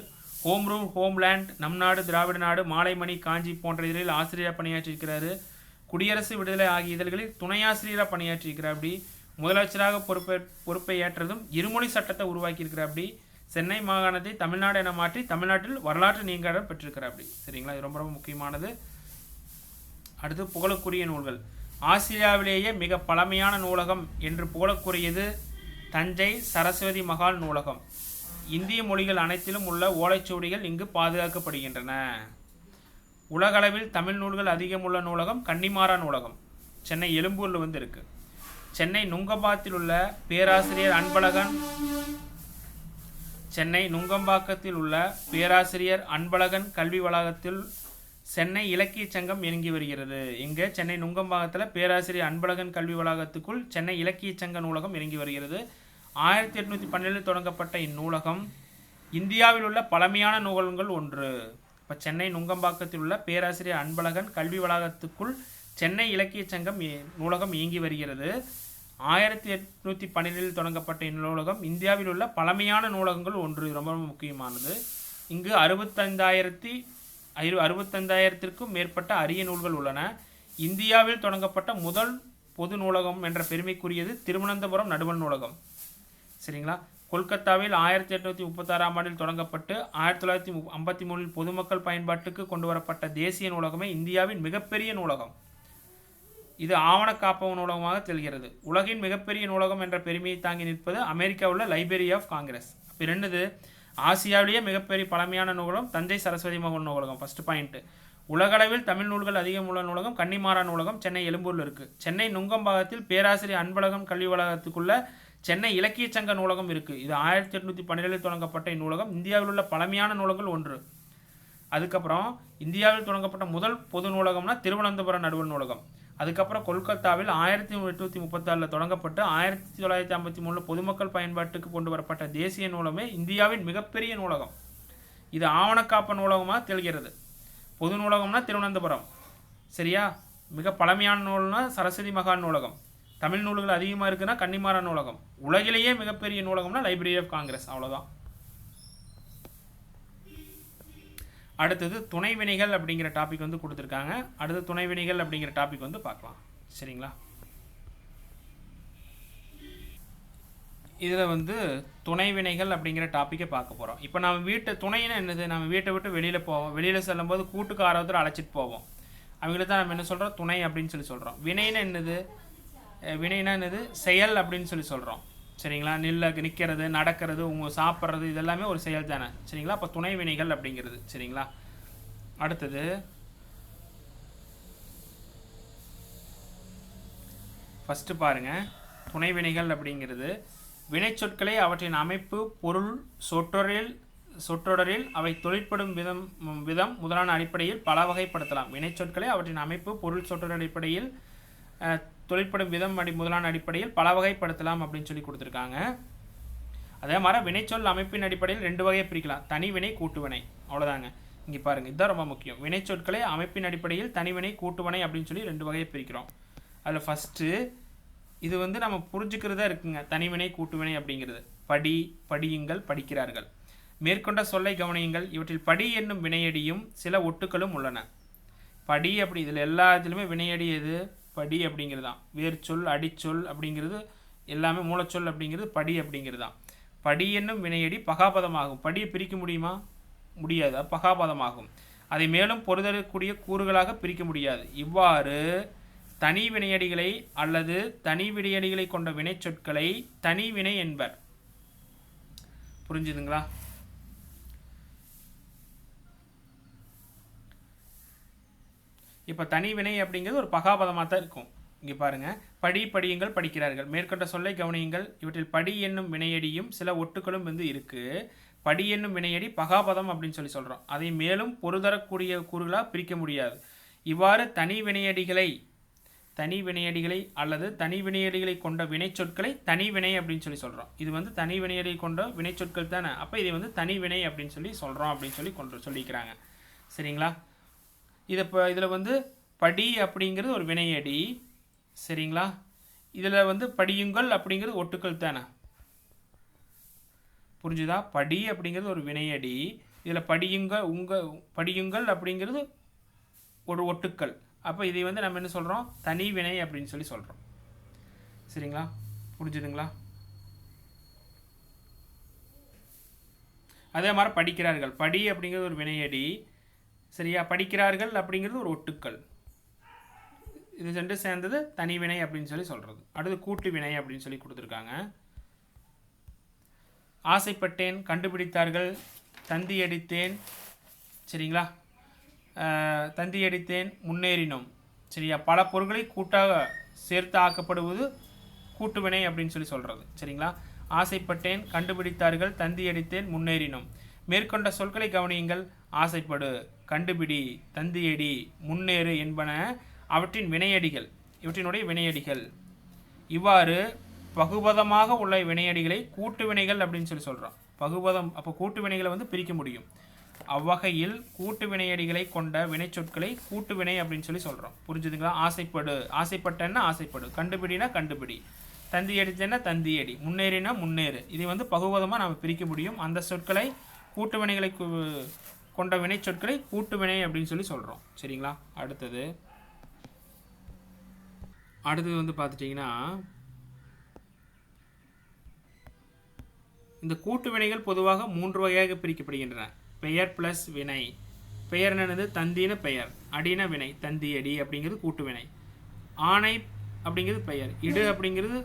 ஹோம் ரூல், ஹோம்லேண்ட், நம் நாடு, திராவிட நாடு, மாலைமணி, காஞ்சி போன்ற இதழில் ஆசிரியராக பணியாற்றியிருக்கிறாரு. குடியரசு விடுதலை ஆகிய இதழ்களில் துணையாசிரியராக பணியாற்றியிருக்கிறார். அப்படி முதலமைச்சராக பொறுப்பை ஏற்றதும் இருமொழி சட்டத்தை உருவாக்கியிருக்கிறார். அப்படி சென்னை மாகாணத்தை தமிழ்நாடு என மாற்றி தமிழ்நாட்டில் வரலாற்று நீங்காடம் பெற்றிருக்கிறார். அப்படி சரிங்களா? இது ரொம்ப ரொம்ப முக்கியமானது. அடுத்து புகழுக்குரிய நூல்கள். ஆசியாவிலேயே மிக பழமையான நூலகம் என்று புகழுக்குரியது தஞ்சை சரஸ்வதி மகால் நூலகம். இந்திய மொழிகள் அனைத்திலும் உள்ள ஓலைச்சுவடிகள் இங்கு பாதுகாக்கப்படுகின்றன. உலகளவில் தமிழ் நூல்கள் அதிகமுள்ள நூலகம் கன்னிமாரா நூலகம், சென்னை எழும்பூரில் வந்து இருக்கு. சென்னை நுங்கம்பாக்கத்தில் உள்ள பேராசிரியர் அன்பழகன் கல்வி வளாகத்தில் சென்னை இலக்கிய சங்கம் இயங்கி வருகிறது. இங்கே சென்னை நுங்கம்பாக்கத்தில் பேராசிரியர் அன்பழகன் கல்வி வளாகத்துக்குள் சென்னை இலக்கிய சங்க நூலகம் இயங்கி வருகிறது. 1812 தொடங்கப்பட்ட இந்நூலகம் இந்தியாவில் உள்ள பழமையான நூலகங்கள் ஒன்று. இப்போ சென்னை நுங்கம்பாக்கத்தில் உள்ள பேராசிரியர் அன்பழகன் கல்வி வளாகத்துக்குள் சென்னை இலக்கிய சங்கம் நூலகம் இயங்கி வருகிறது. 1812 தொடங்கப்பட்ட இந்நூலகம் இந்தியாவில் உள்ள பழமையான நூலகங்கள் ஒன்று. ரொம்ப முக்கியமானது. இங்கு 65,000க்கும் மேற்பட்ட அரிய நூல்கள் உள்ளன. இந்தியாவில் தொடங்கப்பட்ட முதல் பொது நூலகம் என்ற பெருமைக்குரியது திருவனந்தபுரம் நடுவண் நூலகம். சரிங்களா? கொல்கத்தாவில் 1836ஆம் ஆண்டில் தொடங்கப்பட்டு 1953 பொதுமக்கள் பயன்பாட்டுக்கு கொண்டு வரப்பட்ட தேசிய நூலகமே இந்தியாவின் மிகப்பெரிய நூலகம். இது ஆவண காப்பக நூலகமாக திகழ்கிறது. உலகின் மிகப்பெரிய நூலகம் என்ற பெருமையை தாங்கி நிற்பது அமெரிக்காவில் உள்ள லைப்ரரி ஆஃப் காங்கிரஸ். அப்போ ரெண்டுது ஆசியாவிலேயே மிகப்பெரிய பழமையான நூலகம் தஞ்சை சரஸ்வதி மகால் நூலகம். First point. உலகளவில் தமிழ் நூல்கள் அதிகம் உள்ள நூலகம் கன்னிமாரா நூலகம் சென்னை எழும்பூரில் இருக்குது. சென்னை நுங்கம்பாக்கத்தில் பேராசிரியர் அன்பழகன் கல்வி வளாகத்துக்குள்ள சென்னை இலக்கிய சங்க நூலகம் இருக்குது. இது 1812 தொடங்கப்பட்ட இந்நூலகம் இந்தியாவில் உள்ள பழமையான நூலகங்கள் ஒன்று. அதுக்கப்புறம் இந்தியாவில் தொடங்கப்பட்ட முதல் பொது நூலகம்னா திருவனந்தபுரம் நடுவண் நூலகம். அதுக்கப்புறம் கொல்கத்தாவில் 1836 தொடங்கப்பட்டு 1953 பொதுமக்கள் பயன்பாட்டுக்கு கொண்டு வரப்பட்ட தேசிய நூலகமே இந்தியாவின் மிகப்பெரிய நூலகம். இது ஆவணக்காப்ப நூலகமாக திகழ்கிறது. பொது நூலகம்னா திருவனந்தபுரம். சரியா? மிக பழமையான நூல்னா சரஸ்வதி மகால் நூலகம். தமிழ் நூல்கள் அதிகமாக இருக்குன்னா கன்னிமாரா நூலகம். உலகிலேயே மிகப்பெரிய நூலகம்னா லைப்ரரி ஆஃப் காங்கிரஸ். அவ்வளோதான். அடுத்தது துணைவினைகள் அப்படிங்கிற டாபிக் வந்து கொடுத்துருக்காங்க. அடுத்து துணைவினைகள் அப்படிங்கிற டாபிக் வந்து பார்க்கலாம். சரிங்களா? இதில் வந்து துணை வினைகள் அப்படிங்கிற டாப்பிக்கை பார்க்க போகிறோம். இப்போ நம்ம துணைன்னா என்னது, நம்ம வீட்டை விட்டு வெளியில் போவோம், வெளியில் செல்லும்போது கூட்டுக்காரத்தில் அழைச்சிட்டு போவோம், அவங்களுக்கு தான் நம்ம என்ன சொல்கிறோம், துணை அப்படின்னு சொல்லி சொல்கிறோம். வினைன்னா என்னது, வினைனா என்னது, செயல் அப்படின்னு சொல்லி சொல்கிறோம். சரிங்களா, நிற்கிறது, நடக்கிறது, சாப்பிட்றது, இதெல்லாமே ஒரு செயல் தானே. சரிங்களா, அப்போ துணை வினைகள் அப்படிங்கிறது. சரிங்களா, அடுத்தது ஃபஸ்ட்டு பாருங்கள். துணை வினைகள் அப்படிங்கிறது வினைச்சொற்களை அவற்றின் அமைப்பு, பொருள், சொற்றொடரில் அவை தொழிற்படும் விதம் முதலான அடிப்படையில் பல வகைப்படுத்தலாம். வினைச்சொற்களை அவற்றின் அமைப்பு, பொருள், சொற்றொடர் அடிப்படையில் தொழிற்படும் விதம் முதலான அடிப்படையில் பல வகைப்படுத்தலாம் அப்படின்னு சொல்லி கொடுத்துருக்காங்க. அதே மாதிரி வினைச்சொல் அமைப்பின் அடிப்படையில் 2 வகையை பிரிக்கலாம், தனிவினை, கூட்டுவினை. அவ்வளோதாங்க. இங்கே பாருங்கள், இதுதான் ரொம்ப முக்கியம். வினைச்சொற்களை அமைப்பின் அடிப்படையில் தனிவினை, கூட்டுவினை அப்படின்னு சொல்லி 2 வகையை பிரிக்கிறோம். அதில் ஃபஸ்ட்டு இது வந்து நம்ம புரிஞ்சுக்கிறதா இருக்குங்க, தனிவினை கூட்டுவினை அப்படிங்கிறது. படியுங்கள், படிக்கிறார்கள். மேற்கொண்ட சொல்லை கவனியுங்கள், இவற்றில் படி என்னும் வினையடியும் சில ஒட்டுக்களும் உள்ளன. படி அப்படி இதில் எல்லாத்துலேயுமே வினையடி எது, படி அப்படிங்கிறது தான். வேர்ச்சொல், அடிச்சொல் அப்படிங்கிறது எல்லாமே மூலச்சொல் அப்படிங்கிறது படி அப்படிங்கிறது தான். படி என்னும் வினையடி பகாபதமாகும். படியை பிரிக்க முடியுமா, முடியாது, பகாபதமாகும். அதை மேலும் பொருதக்கூடிய கூறுகளாக பிரிக்க முடியாது. இவ்வாறு தனி வினையடிகளை அல்லது தனி வினையடிகளை கொண்ட வினைச்சொற்களை தனி வினை என்பர். புரிஞ்சுதுங்களா? இப்போ தனி வினை அப்படிங்கிறது ஒரு பகாபதமாக தான் இருக்கும். இங்கே பாருங்கள், படியுங்கள், படிக்கிறார்கள். மேற்கொண்ட சொல்லை கவனியுங்கள், இவற்றில் படி என்னும் வினையடியும் சில ஒட்டுக்களும் வந்து இருக்குது. படி என்னும் வினையடி பகாபதம் அப்படின்னு சொல்லி சொல்கிறோம். அதை மேலும் பொருதரக்கூடிய கூறுகளாக பிரிக்க முடியாது. இவ்வாறு தனி வினையடிகளை அல்லது தனி வினையடிகளை கொண்ட வினைச்சொற்களை தனி வினை அப்படின்னு சொல்லி சொல்கிறோம். இது வந்து தனி வினையடி கொண்ட வினைச்சொற்கள் தானே, அப்போ இதை வந்து தனி வினை அப்படின்னு சொல்லி சொல்கிறோம் அப்படின்னு சொல்லி சொல்லிக்கிறாங்க. சரிங்களா, இதில் வந்து படி அப்படிங்கிறது ஒரு வினையடி. சரிங்களா, இதில் வந்து படியுங்கள் அப்படிங்கிறது ஒட்டுக்கள் தானே. புரிஞ்சுதா? படி அப்படிங்கிறது ஒரு வினையடி, இதில் படியுங்கள் அப்படிங்கிறது ஒரு ஒட்டுக்கள். அப்போ இதை வந்து நம்ம என்ன சொல்கிறோம், தனி வினை அப்படின்னு சொல்லி சொல்கிறோம். சரிங்களா, புரிஞ்சுதுங்களா? அதே மாதிரி படிக்கிறார்கள், படி அப்படிங்கிறது ஒரு வினையடி. சரியா, படிக்கிறார்கள் அப்படிங்கிறது ஒரு ஒட்டுக்கள். இது 2 சேர்ந்தது தனி வினை அப்படின்னு சொல்லி சொல்கிறது. அடுத்து கூட்டு வினை அப்படின்னு சொல்லி கொடுத்துருக்காங்க. ஆசைப்பட்டேன், கண்டுபிடித்தார்கள், தந்தி அடித்தேன். சரிங்களா, தந்தி அடித்தேன், முன்னேறினோம். சரியா, பல பொருட்களை கூட்டாக சேர்த்து ஆக்கப்படுவது கூட்டுவினை அப்படின்னு சொல்லி சொல்கிறது. சரிங்களா, ஆசைப்பட்டேன், கண்டுபிடித்தார்கள், தந்தி அடித்தேன், முன்னேறினோம். மேற்கொண்ட சொற்களை கவனியுங்கள். ஆசைப்படு, கண்டுபிடி, தந்தியடி, முன்னேறு என்பன இவற்றினுடைய வினையடிகள். இவ்வாறு பகுபதமாக உள்ள வினையடிகளை கூட்டு வினைகள் அப்படின்னு சொல்லி சொல்கிறோம். பகுபதம், அப்போ கூட்டு வினைகளை வந்து பிரிக்க முடியும். அவ்வகையில் கூட்டு வினையடிகளை கொண்ட வினைச்சொற்களை கூட்டு வினை அப்படின்னு சொல்லி சொல்கிறோம். புரிஞ்சுதுங்களா? ஆசைப்படு, ஆசைப்பட்டேன்னா ஆசைப்படு, கண்டுபிடினா கண்டுபிடி, தந்தி அடித்தேன்னா தந்தியடி, முன்னேறினா முன்னேறு. இதை வந்து பகுவதமாக நம்ம பிரிக்க முடியும். அந்த சொற்களை கூட்டு வினைகளை கொண்ட வினைச்சொற்களை கூட்டு வினை அப்படின்னு சொல்லி சொல்கிறோம். சரிங்களா, அடுத்தது வந்து பார்த்துட்டிங்கன்னா, இந்த கூட்டு வினைகள் பொதுவாக 3 வகையாக பிரிக்கப்படுகின்றன. பெயர் ப்ளஸ் வினை. பெயர் என்னது, தந்தின பெயர், அடின வினை, தந்தி அடி அப்படிங்கிறது கூட்டு வினை. ஆணை அப்படிங்கிறது பெயர், இடு அப்படிங்கிறது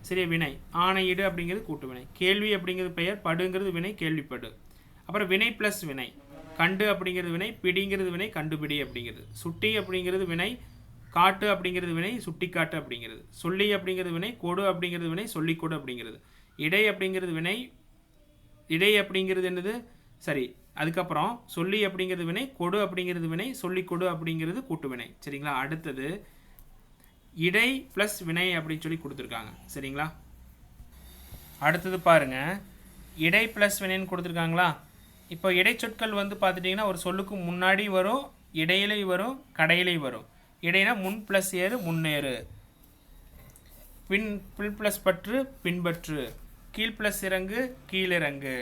சரி வினை, ஆணை இடு அப்படிங்கிறது கூட்டு வினை. கேள்வி அப்படிங்கிறது பெயர், படுங்கிறது வினை, கேள்விப்படு. அப்புறம் வினை ப்ளஸ் வினை. கண்டு அப்படிங்கிறது வினை, பிடிங்கிறது வினை, கண்டுபிடி அப்படிங்கிறது. சுட்டி அப்படிங்கிறது வினை, காட்டு அப்படிங்கிறது வினை, சுட்டி காட்டு அப்படிங்கிறது. சொல்லி அப்படிங்கிறது வினை, கொடு அப்படிங்கிறது வினை, சொல்லி கொடு அப்படிங்கிறது. இடை அப்படிங்கிறது வினை, இடை அப்படிங்கிறது என்னது, சரி, அதுக்கப்புறம் சொல்லி அப்படிங்கிறது வினை, கொடு அப்படிங்கிறது வினை, சொல்லி கொடு அப்படிங்கிறது கூட்டு வினை. சரிங்களா, அடுத்தது இடை ப்ளஸ் வினை அப்படின்னு சொல்லி கொடுத்துருக்காங்க. சரிங்களா, அடுத்தது பாருங்க, இடை ப்ளஸ் வினைன்னு கொடுத்துருக்காங்களா. இப்போ இடைச்சொற்கள் வந்து பார்த்துட்டிங்கன்னா ஒரு சொல்லுக்கு முன்னாடி வரும், இடையிலை வரும், கடையிலை வரும். இடைனா முன் ப்ளஸ் ஏறு, முன்னேறு. பின் ப்ளஸ் பற்று, பின்பற்று. கீழ் ப்ளஸ் இறங்கு, கீழிறங்கு.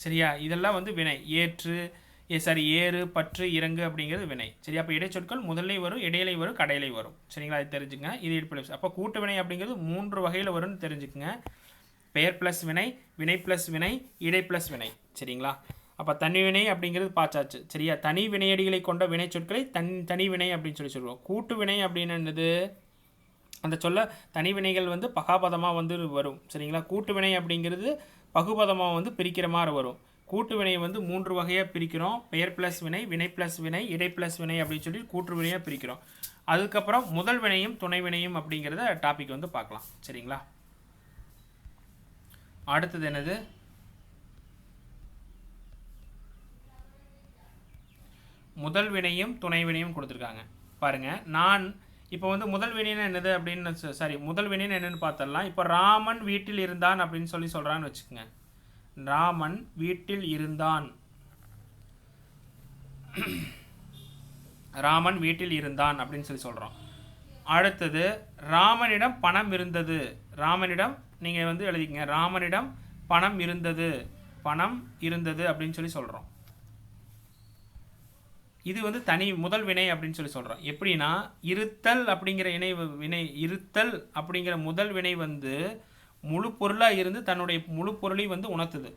சரியா, இதெல்லாம் வந்து வினை. ஏறு, பற்று, இறங்கு அப்படிங்கிறது வினை. சரியா, அப்போ இடைச்சொற்கள் முதல்ல வரும், இடையிலை வரும், கடையிலை வரும். சரிங்களா, அது தெரிஞ்சுங்க. இது ப்ளஸ். அப்போ கூட்டு வினை அப்படிங்கிறது 3 வகையில் வரும்னு தெரிஞ்சுக்குங்க. பெயர் ப்ளஸ் வினை, வினை ப்ளஸ் வினை, இடை ப்ளஸ் வினை. சரிங்களா? அப்போ தனி வினை அப்படிங்கிறது பார்த்தாச்சு. சரியா? தனி வினையடிகளை கொண்ட வினை சொற்களை தனி வினை அப்படின்னு சொல்லுவோம். கூட்டு வினை அப்படின்னு என்னது? அந்த சொல்ல தனி வினைகள் வந்து பகாபதமாக வந்து வரும். சரிங்களா? கூட்டு வினை அப்படிங்கிறது பகுபதமாக வந்து பிரிக்கிற மாதிரி வரும். கூட்டு வினையை வந்து 3 வகையாக பிரிக்கிறோம். பெயர் ப்ளஸ் வினை, வினை ப்ளஸ் வினை, இடை ப்ளஸ் வினை அப்படின்னு சொல்லி கூட்டு வினையாக பிரிக்கிறோம். அதுக்கப்புறம் முதல் வினையும் துணை வினையும் அப்படிங்கிறத டாபிக் வந்து பார்க்கலாம். சரிங்களா? அடுத்தது என்னது? முதல் வினையும் துணை வினையும் கொடுத்துருக்காங்க பாருங்க. நான் இப்போ வந்து முதல் வினைன்னு என்னது அப்படின்னு முதல் வினைன்னு என்னன்னு பார்த்தரலாம். இப்போ ராமன் வீட்டில் இருந்தான் அப்படின்னு சொல்கிறான்னு வச்சுக்கோங்க. ராமன் வீட்டில் இருந்தான், ராமன் வீட்டில் இருந்தான் அப்படின்னு சொல்கிறோம். அடுத்தது ராமனிடம் பணம் இருந்தது. ராமனிடம் நீங்கள் வந்து எழுதிக்கங்க, ராமனிடம் பணம் இருந்தது, பணம் இருந்தது அப்படின்னு சொல்கிறோம். இது வந்து தனி முதல் வினை அப்படின்னு சொல்கிறோம். எப்படின்னா இருத்தல் அப்படிங்கிற வினை, இருத்தல் அப்படிங்கிற முதல் வினை வந்து முழு பொருளாக இருந்து தன்னுடைய முழு பொருளையும் வந்து உணர்த்துது.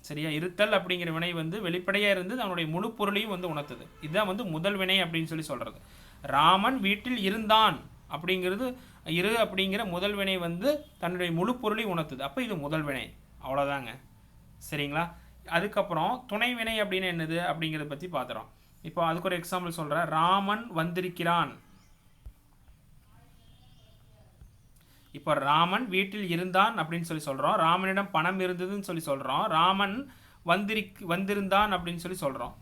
சரியா? இருத்தல் அப்படிங்கிற வினை வந்து வெளிப்படையாக இருந்து தன்னுடைய முழு பொருளையும் வந்து உணர்த்துது. இதுதான் வந்து முதல் வினை அப்படின்னு சொல்கிறது. ராமன் வீட்டில் இருந்தான் அப்படிங்கிறது இரு அப்படிங்கிற முதல் வினை வந்து தன்னுடைய முழு பொருளையும் உணர்த்துது. அப்போ இது முதல் வினை. அவ்வளோதாங்க. சரிங்களா? அதுக்கப்புறம் துணை வினை அப்படின்னு என்னது அப்படிங்கிறத பற்றி பார்த்துறோம். இப்போ அதுக்கு ஒரு எக்ஸாம்பிள் சொல்கிறேன். ராமன் வந்திருக்கிறான். இப்போ ராமன் வீட்டில் இருந்தான் அப்படின்னு சொல்கிறோம். ராமனிடம் பணம் இருந்ததுன்னு சொல்கிறோம். ராமன் வந்திருந்தான் அப்படின்னு சொல்கிறோம்.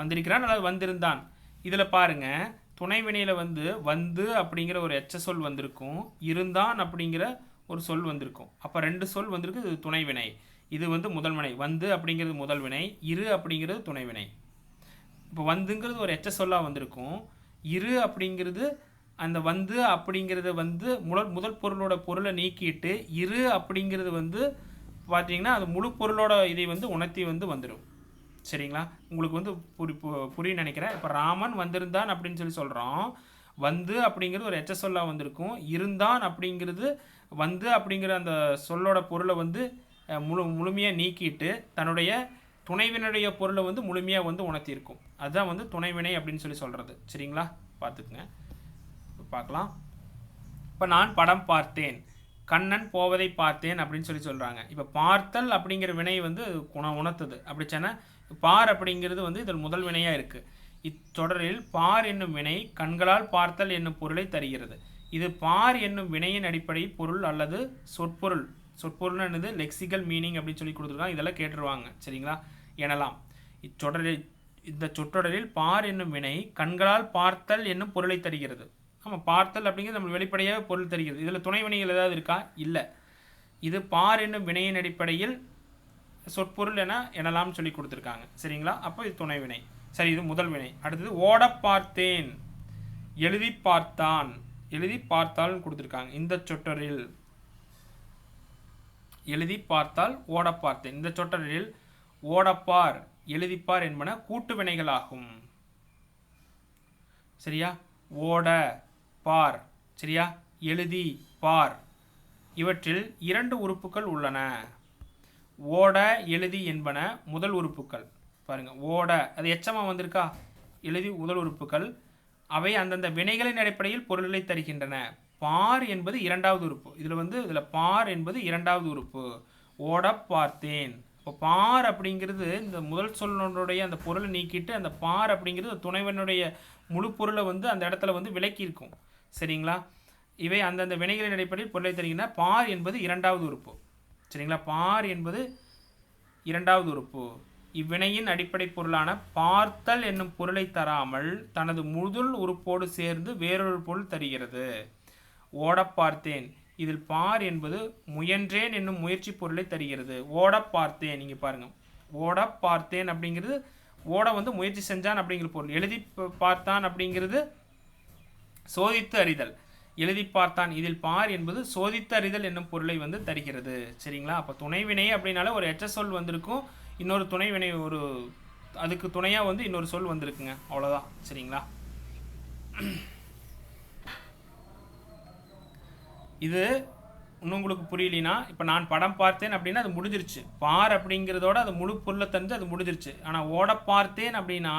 வந்திருக்கிறான் அல்லது வந்திருந்தான். இதில் பாருங்கள், துணை வினையில் வந்து அப்படிங்கிற ஒரு எச்ச சொல் வந்திருக்கும், இருந்தான் அப்படிங்கிற ஒரு சொல் வந்திருக்கும். அப்போ 2 சொல் வந்திருக்கு. இது துணை வினை. இது வந்து முதல் வினை. வந்து அப்படிங்கிறது முதல் வினை, இரு அப்படிங்கிறது துணை வினை. இப்போ வந்துங்கிறது ஒரு எச்ச சொல்லாக வந்திருக்கும். இரு அப்படிங்கிறது அந்த வந்து அப்படிங்கிறத வந்து முதல் பொருளோட பொருளை நீக்கிட்டு இரு அப்படிங்கிறது வந்து பார்த்தீங்கன்னா அது முழு பொருளோட இதை வந்து உணர்த்தி வந்து வந்துடும். சரிங்களா? உங்களுக்கு வந்து புரியும் நினைக்கிறேன். இப்போ ராமன் வந்திருந்தான் அப்படின்னு சொல்கிறோம். வந்து அப்படிங்கிறது ஒரு எச்ச சொல்லாக வந்திருக்கும். இருந்தான் அப்படிங்கிறது வந்து அப்படிங்கிற அந்த சொல்லோட பொருளை வந்து முழுமையாக நீக்கிட்டு தன்னுடைய துணைவினுடைய பொருளை வந்து முழுமையாக வந்து உணர்த்தியிருக்கும். அதுதான் வந்து துணைவினை அப்படின்னு சொல்கிறது. சரிங்களா? பார்த்துக்குங்க, பார்க்கலாம். இப்போ நான் படம் பார்த்தேன், கண்ணன் போவதை பார்த்தேன் அப்படின்னு சொல்கிறாங்க. இப்போ பார்த்தல் அப்படிங்கிற வினை வந்து உணர்த்துது. அப்படிச்சானா பார் அப்படிங்கிறது வந்து இதில் முதல் வினையாக இருக்குது. இத்தொடரில் பார் என்னும் வினை கண்களால் பார்த்தல் என்னும் பொருளை தருகிறது. இது பார் என்னும் வினையின் அடிப்படை பொருள் அல்லது சொற்பொருள். சொற்பொருள் என்னது? லெக்சிக்கல் மீனிங் அப்படின்னு சொல்லி கொடுத்துருக்காங்க. இதெல்லாம் கேட்டுருவாங்க. சரிங்களா? எனலாம் இந்த சொற்றொடரில் பார் என்னும் வினை கண்களால் பார்த்தல் என்னும் பொருளை தருகிறது. ஆமாம், பார்த்தல் அப்படிங்கிறது நம்ம வெளிப்படையாக பொருள் தருகிறது. இதில் துணை வினைகள் ஏதாவது இருக்கா? இல்லை. இது பார் என்னும் வினையின் அடிப்படையில் சொற்பொருள் எனலாம் சொல்லி கொடுத்துருக்காங்க. சரிங்களா? அப்போ இது துணை வினை. சரி, இது முதல் வினை. அடுத்தது ஓட பார்த்தேன், எழுதி பார்த்தான், எழுதி பார்த்தால்னு கொடுத்துருக்காங்க. இந்த சொற்றொடரில் எழுதி பார்த்தால் ஓட பார்த்தேன். இந்த சொற்றொடரில் ஓடப்பார், எழுதிப்பார் என்பன கூட்டு வினைகளாகும். சரியா? ஓட பார், சரியா, எழுதி பார், இவற்றில் 2 உறுப்புகள் உள்ளன. ஓட எழுதி என்பன முதல் உறுப்புகள். பாருங்க, ஓட அது எச்சமாக வந்திருக்கா? எழுதி முதல் உறுப்புகள். அவை அந்தந்த வினைகளின் அடிப்படையில் பொருள்களை தருகின்றன. பார் என்பது 2வது உறுப்பு. இதில் பார் என்பது 2வது உறுப்பு. ஓட பார்த்தேன். இப்போ பார் அப்படிங்கிறது இந்த முதல் சொல்லுடைய அந்த பொருளை நீக்கிட்டு அந்த பார் அப்படிங்கிறது துணைவனுடைய முழு பொருளை வந்து அந்த இடத்துல வந்து விலக்கி இருக்கும். சரிங்களா? இவை அந்தந்த வினைகளின் அடிப்படையில் பொருளை தருகின்றன. பார் என்பது 2வது உறுப்பு. சரிங்களா? பார் என்பது 2வது உறுப்பு. இவ்வினையின் அடிப்படை பொருளான பார்த்தல் என்னும் பொருளை தராமல் தனது முதல் உறுப்போடு சேர்ந்து வேறொரு பொருள் தருகிறது. ஓட பார்த்தேன். இதில் பார் என்பது முயன்றேன் என்னும் முயற்சி பொருளை தருகிறது. ஓட பார்த்தேன். நீங்கள் பாருங்கள், ஓட பார்த்தேன் அப்படிங்கிறது ஓட வந்து முயற்சி செஞ்சான் அப்படிங்கிற பொருள். எழுதி பார்த்தான் அப்படிங்கிறது சோதித்து அறிதல். எழுதி பார்த்தான். இதில் பார் என்பது சோதித்து அறிதல் என்னும் பொருளை வந்து தருகிறது. சரிங்களா? அப்போ துணைவினை அப்படின்னால ஒரு எச்ச சொல் வந்திருக்கும், இன்னொரு துணைவினை ஒரு அதுக்கு துணையாக வந்து இன்னொரு சொல் வந்திருக்குங்க. அவ்வளோதான். சரிங்களா? இது இன்னும் உங்களுக்கு புரியலினா இப்போ நான் படம் பார்த்தேன் அப்படின்னா அது முடிஞ்சிருச்சு. பார் அப்படிங்கிறதோட அது முழு பொருளை தந்து அது முடிஞ்சிருச்சு. ஆனால் ஓட பார்த்தேன் அப்படின்னா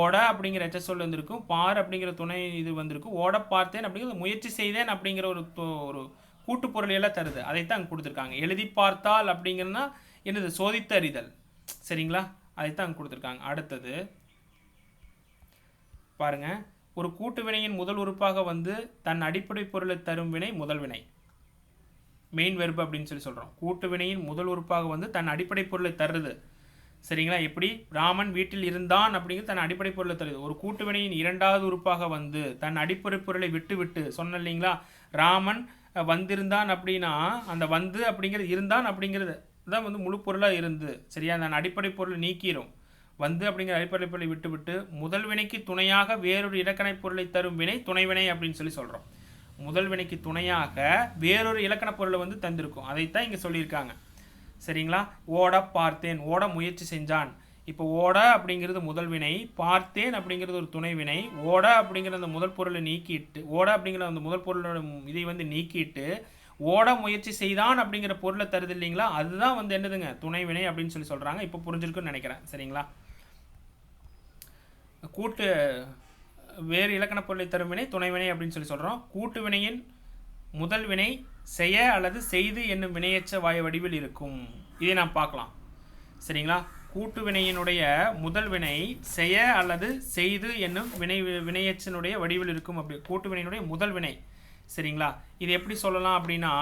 ஓட அப்படிங்கிற எச்ச சொல் வந்திருக்கும், பார் அப்படிங்கிற துணை இது வந்திருக்கும். ஓட பார்த்தேன் அப்படிங்கிறது முயற்சி செய்தேன் அப்படிங்கிற ஒரு கூட்டு பொருளையெல்லாம் தருது. அதைத்தான் அங்கே கொடுத்துருக்காங்க. எழுதி பார்த்தால் அப்படிங்கிறதுனா என்னது, சோதித்து அறிதல். சரிங்களா, அதைத்தான் அங்கே கொடுத்துருக்காங்க. அடுத்தது பாருங்க, ஒரு கூட்டு வினையின் முதல் உறுப்பாக வந்து தன் அடிப்படை பொருளை தரும் வினை முதல் வினை, மெயின் வெர்பு அப்படின்னு சொல்லி சொல்கிறோம். கூட்டு வினையின் முதல் உறுப்பாக வந்து தன் அடிப்படை பொருளை தருது. சரிங்களா, எப்படி ராமன் வீட்டில் இருந்தான் அப்படிங்கிறது தன் அடிப்படை பொருளை தருது. ஒரு கூட்டு வினையின் இரண்டாவது உறுப்பாக வந்து தன் அடிப்படை பொருளை விட்டு விட்டு சொன்ன இல்லைங்களா, ராமன் வந்திருந்தான் அப்படின்னா அந்த வந்து அப்படிங்கிறது இருந்தான் அப்படிங்கிறது தான் வந்து முழு பொருளாக இருந்து. சரியா, அந்த அடிப்படை பொருளை நீக்கிடும். வந்து அப்படிங்கிற அடிப்படை பொருளை விட்டு விட்டு முதல் வினைக்கு துணையாக வேறொரு இலக்கண பொருளை தரும் வினை துணைவினை அப்படின்னு சொல்லி சொல்கிறோம். முதல் வினைக்கு துணையாக வேறொரு இலக்கண பொருளை வந்து தந்திருக்கும். அதைத்தான் இங்கே சொல்லியிருக்காங்க. சரிங்களா, ஓட பார்த்தேன், ஓட முயற்சி செஞ்சான். இப்போ ஓட அப்படிங்கிறது முதல் வினை, பார்த்தேன் அப்படிங்கிறது ஒரு துணை வினை. ஓட அப்படிங்கிற அந்த முதல் பொருளை நீக்கிட்டு, ஓட அப்படிங்கிற அந்த முதல் பொருளோட இதை வந்து நீக்கிட்டு ஓட முயற்சி செய்தான் அப்படிங்கிற பொருளை தருது இல்லைங்களா, அதுதான் வந்து என்னதுங்க, துணை வினை அப்படின்னு சொல்லி சொல்கிறாங்க. இப்போ புரிஞ்சிருக்குன்னு நினைக்கிறேன். சரிங்களா, கூட்டு வேறு இலக்கண பொருளை தரும் வினை துணைவினை அப்படின்னு சொல்லி சொல்கிறோம். கூட்டு வினையின் முதல் வினை செய்ய அல்லது செய்து என்னும் வினையச்ச வாய வடிவில் இருக்கும். இதை நாம் பார்க்கலாம். சரிங்களா, கூட்டு வினையினுடைய முதல் வினை செய்ய அல்லது செய்து என்னும் வினையச்சனுடைய வடிவில் இருக்கும். அப்படி கூட்டு வினையினுடைய முதல் வினை. சரிங்களா, இது எப்படி சொல்லலாம் அப்படின்னா,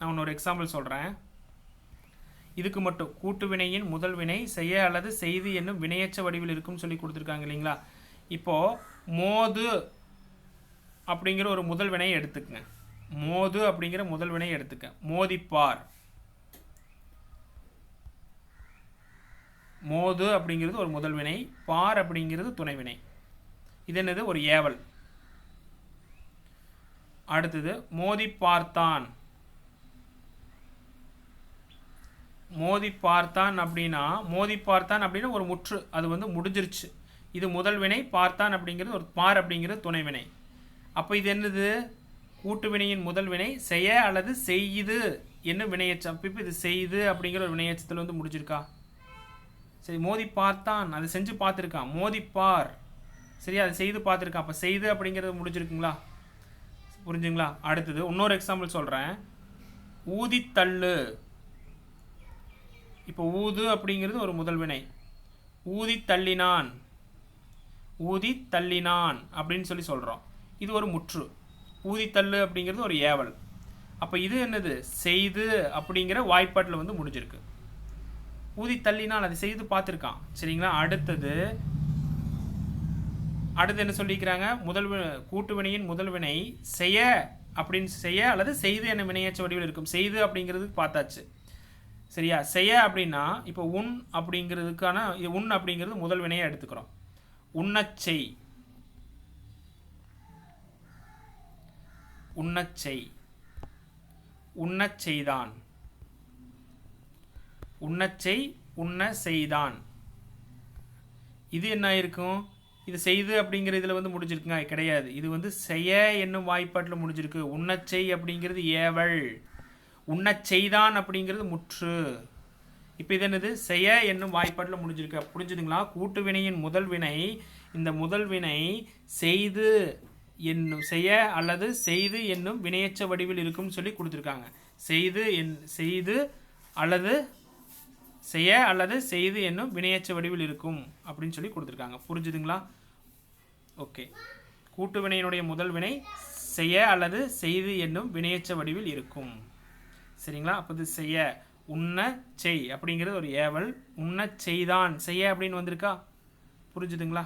நான் ஒரு எக்ஸாம்பிள் சொல்கிறேன். இதுக்கு மட்டும் கூட்டு வினையின் முதல் வினை செய்ய அல்லது செய்து என்னும் வினையச்ச வடிவில் இருக்கும் சொல்லி கொடுத்துருக்காங்க இல்லைங்களா. இப்போது மோது அப்படிங்கிற ஒரு முதல் வினையை எடுத்துக்கங்க. மோது அப்படிங்கிற முதல் வினையை எடுத்துக்க. மோதிப்பார். மோது அப்படிங்கிறது ஒரு முதல் வினை, பார் அப்படிங்கிறது துணை வினை. இது என்னது, ஒரு ஏவல். அடுத்தது மோதி பார்த்தான். மோதி பார்த்தான் அப்படின்னா ஒரு முற்று, அது வந்து முடிஞ்சிருச்சு. இது முதல் வினை, பார்த்தான் அப்படிங்கிறது ஒரு பார் அப்படிங்கிறது துணை வினை. அப்போ இது என்னது, கூட்டு வினையின் முதல் வினை செய்ய அல்லது செய்து என்னும் வினையச்சம். இப்போ இது செய்து அப்படிங்கிற ஒரு வினையச்சத்தில் வந்து முடிஞ்சிருக்கா. சரி, மோதி பார்த்தான், அது செஞ்சு பார்த்துருக்கான். மோதிப்பார், சரி, அது செய்து பார்த்துருக்கான். அப்போ செய்து அப்படிங்கிறது முடிஞ்சிருக்குங்களா, புரிஞ்சுங்களா. அடுத்தது இன்னொரு எக்ஸாம்பிள் சொல்கிறேன். ஊதித்தள்ளு. இப்போ ஊது அப்படிங்கிறது ஒரு முதல் வினை. ஊதி தள்ளினான், ஊதி தள்ளினான் அப்படின்னு சொல்லி சொல்கிறோம். இது ஒரு முற்று. ஊதித்தள்ளு அப்படிங்கிறது ஒரு ஏவல். அப்போ இது என்னது, செய்து அப்படிங்கிற வாய்ப்பாட்டில் வந்து முடிஞ்சிருக்கு. ஊதி தள்ளினான், அது செய்து பார்த்துருக்கான். சரிங்களா. அடுத்தது என்ன சொல்லிக்கிறாங்க, கூட்டு வினையின் முதல் வினை செய்ய அப்படின்னு செய்ய அல்லது செய்து என்ன வினையச்ச வடிவில் இருக்கும். செய்து அப்படிங்கிறது பார்த்தாச்சு. சரியா, செய்ய அப்படின்னா இப்போ உன் அப்படிங்கிறதுக்கான உன் அப்படிங்கிறது முதல் வினையை எடுத்துக்கிறோம். உண்ணச்செய், உண்ணச்செய், உண்ணச் செய்தான், உண்ணச்செய், உண்ண செய்தான். இது என்ன இருக்கும், இது செய்து அப்படிங்கிற இதில் வந்து முடிஞ்சிருக்குங்க, கிடையாது. இது வந்து செய்ய என்னும் வாய்ப்பாட்டில் முடிஞ்சிருக்கு. உண்ணச்செய் அப்படிங்கிறது ஏவல், உண்ணச் செய்தான் அப்படிங்கிறது முற்று. இப்போ இது என்னது, செய்ய என்னும் வாய்ப்பாட்டில் முடிஞ்சிருக்கு. புரிஞ்சுதுங்களா. கூட்டு வினையின் முதல் வினை, இந்த முதல் வினை செய்து என்னும் செய்ய அல்லது செய்து என்னும் வினையச்ச வடிவில் இருக்கும்னு சொல்லி கொடுத்துருக்காங்க. செய்து அல்லது செய்ய அல்லது செய்து என்னும் வினையச்ச வடிவில் இருக்கும் அப்படின்னு சொல்லி கொடுத்துருக்காங்க. புரிஞ்சுதுங்களா. ஓகே, கூட்டு வினையினுடைய முதல் வினை செய்ய அல்லது செய்து என்னும் வினையச்ச வடிவில் இருக்கும். சரிங்களா. அப்போ இது செய்ய, உண்ண செய் அப்படிங்கிறது ஒரு ஏவல். உண்ண செய்தான், செய்ய அப்படின்னு வந்திருக்கா. புரிஞ்சுதுங்களா.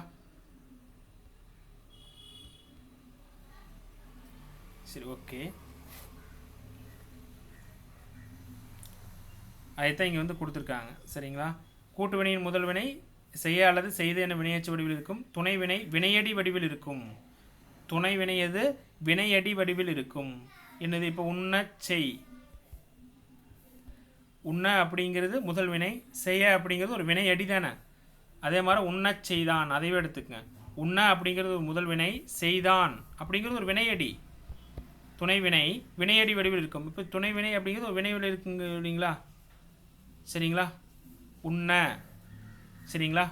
சரி, ஓகே. அதைத்தான் இங்கே வந்து கொடுத்துருக்காங்க. சரிங்களா. கூட்டு வினையின் முதல் வினை செய்ய அல்லது செய்து என வினையச்ச வடிவில் இருக்கும். துணை வினை வினையடி வடிவில் இருக்கும். துணை வினையது வினையடி வடிவில் இருக்கும். என்னது, இப்போ உண்ண செய், உண்ண அப்படிங்கிறது முதல் வினை, செய்ய அப்படிங்கிறது ஒரு வினையடி தானே. அதே மாதிரி உண்ணச் செய்தான், அதைவே எடுத்துக்கங்க. உண்ண அப்படிங்கிறது ஒரு முதல் வினை, செய்தான் அப்படிங்கிறது ஒரு வினையடி. துணைவினை வினையடி வடிவில் இருக்கும். இப்போ துணைவினை அப்படிங்கிறது ஒரு வினைவில் இருக்குங்க இல்லைங்களா? சரிங்களா? உண்ண, சரிங்களா?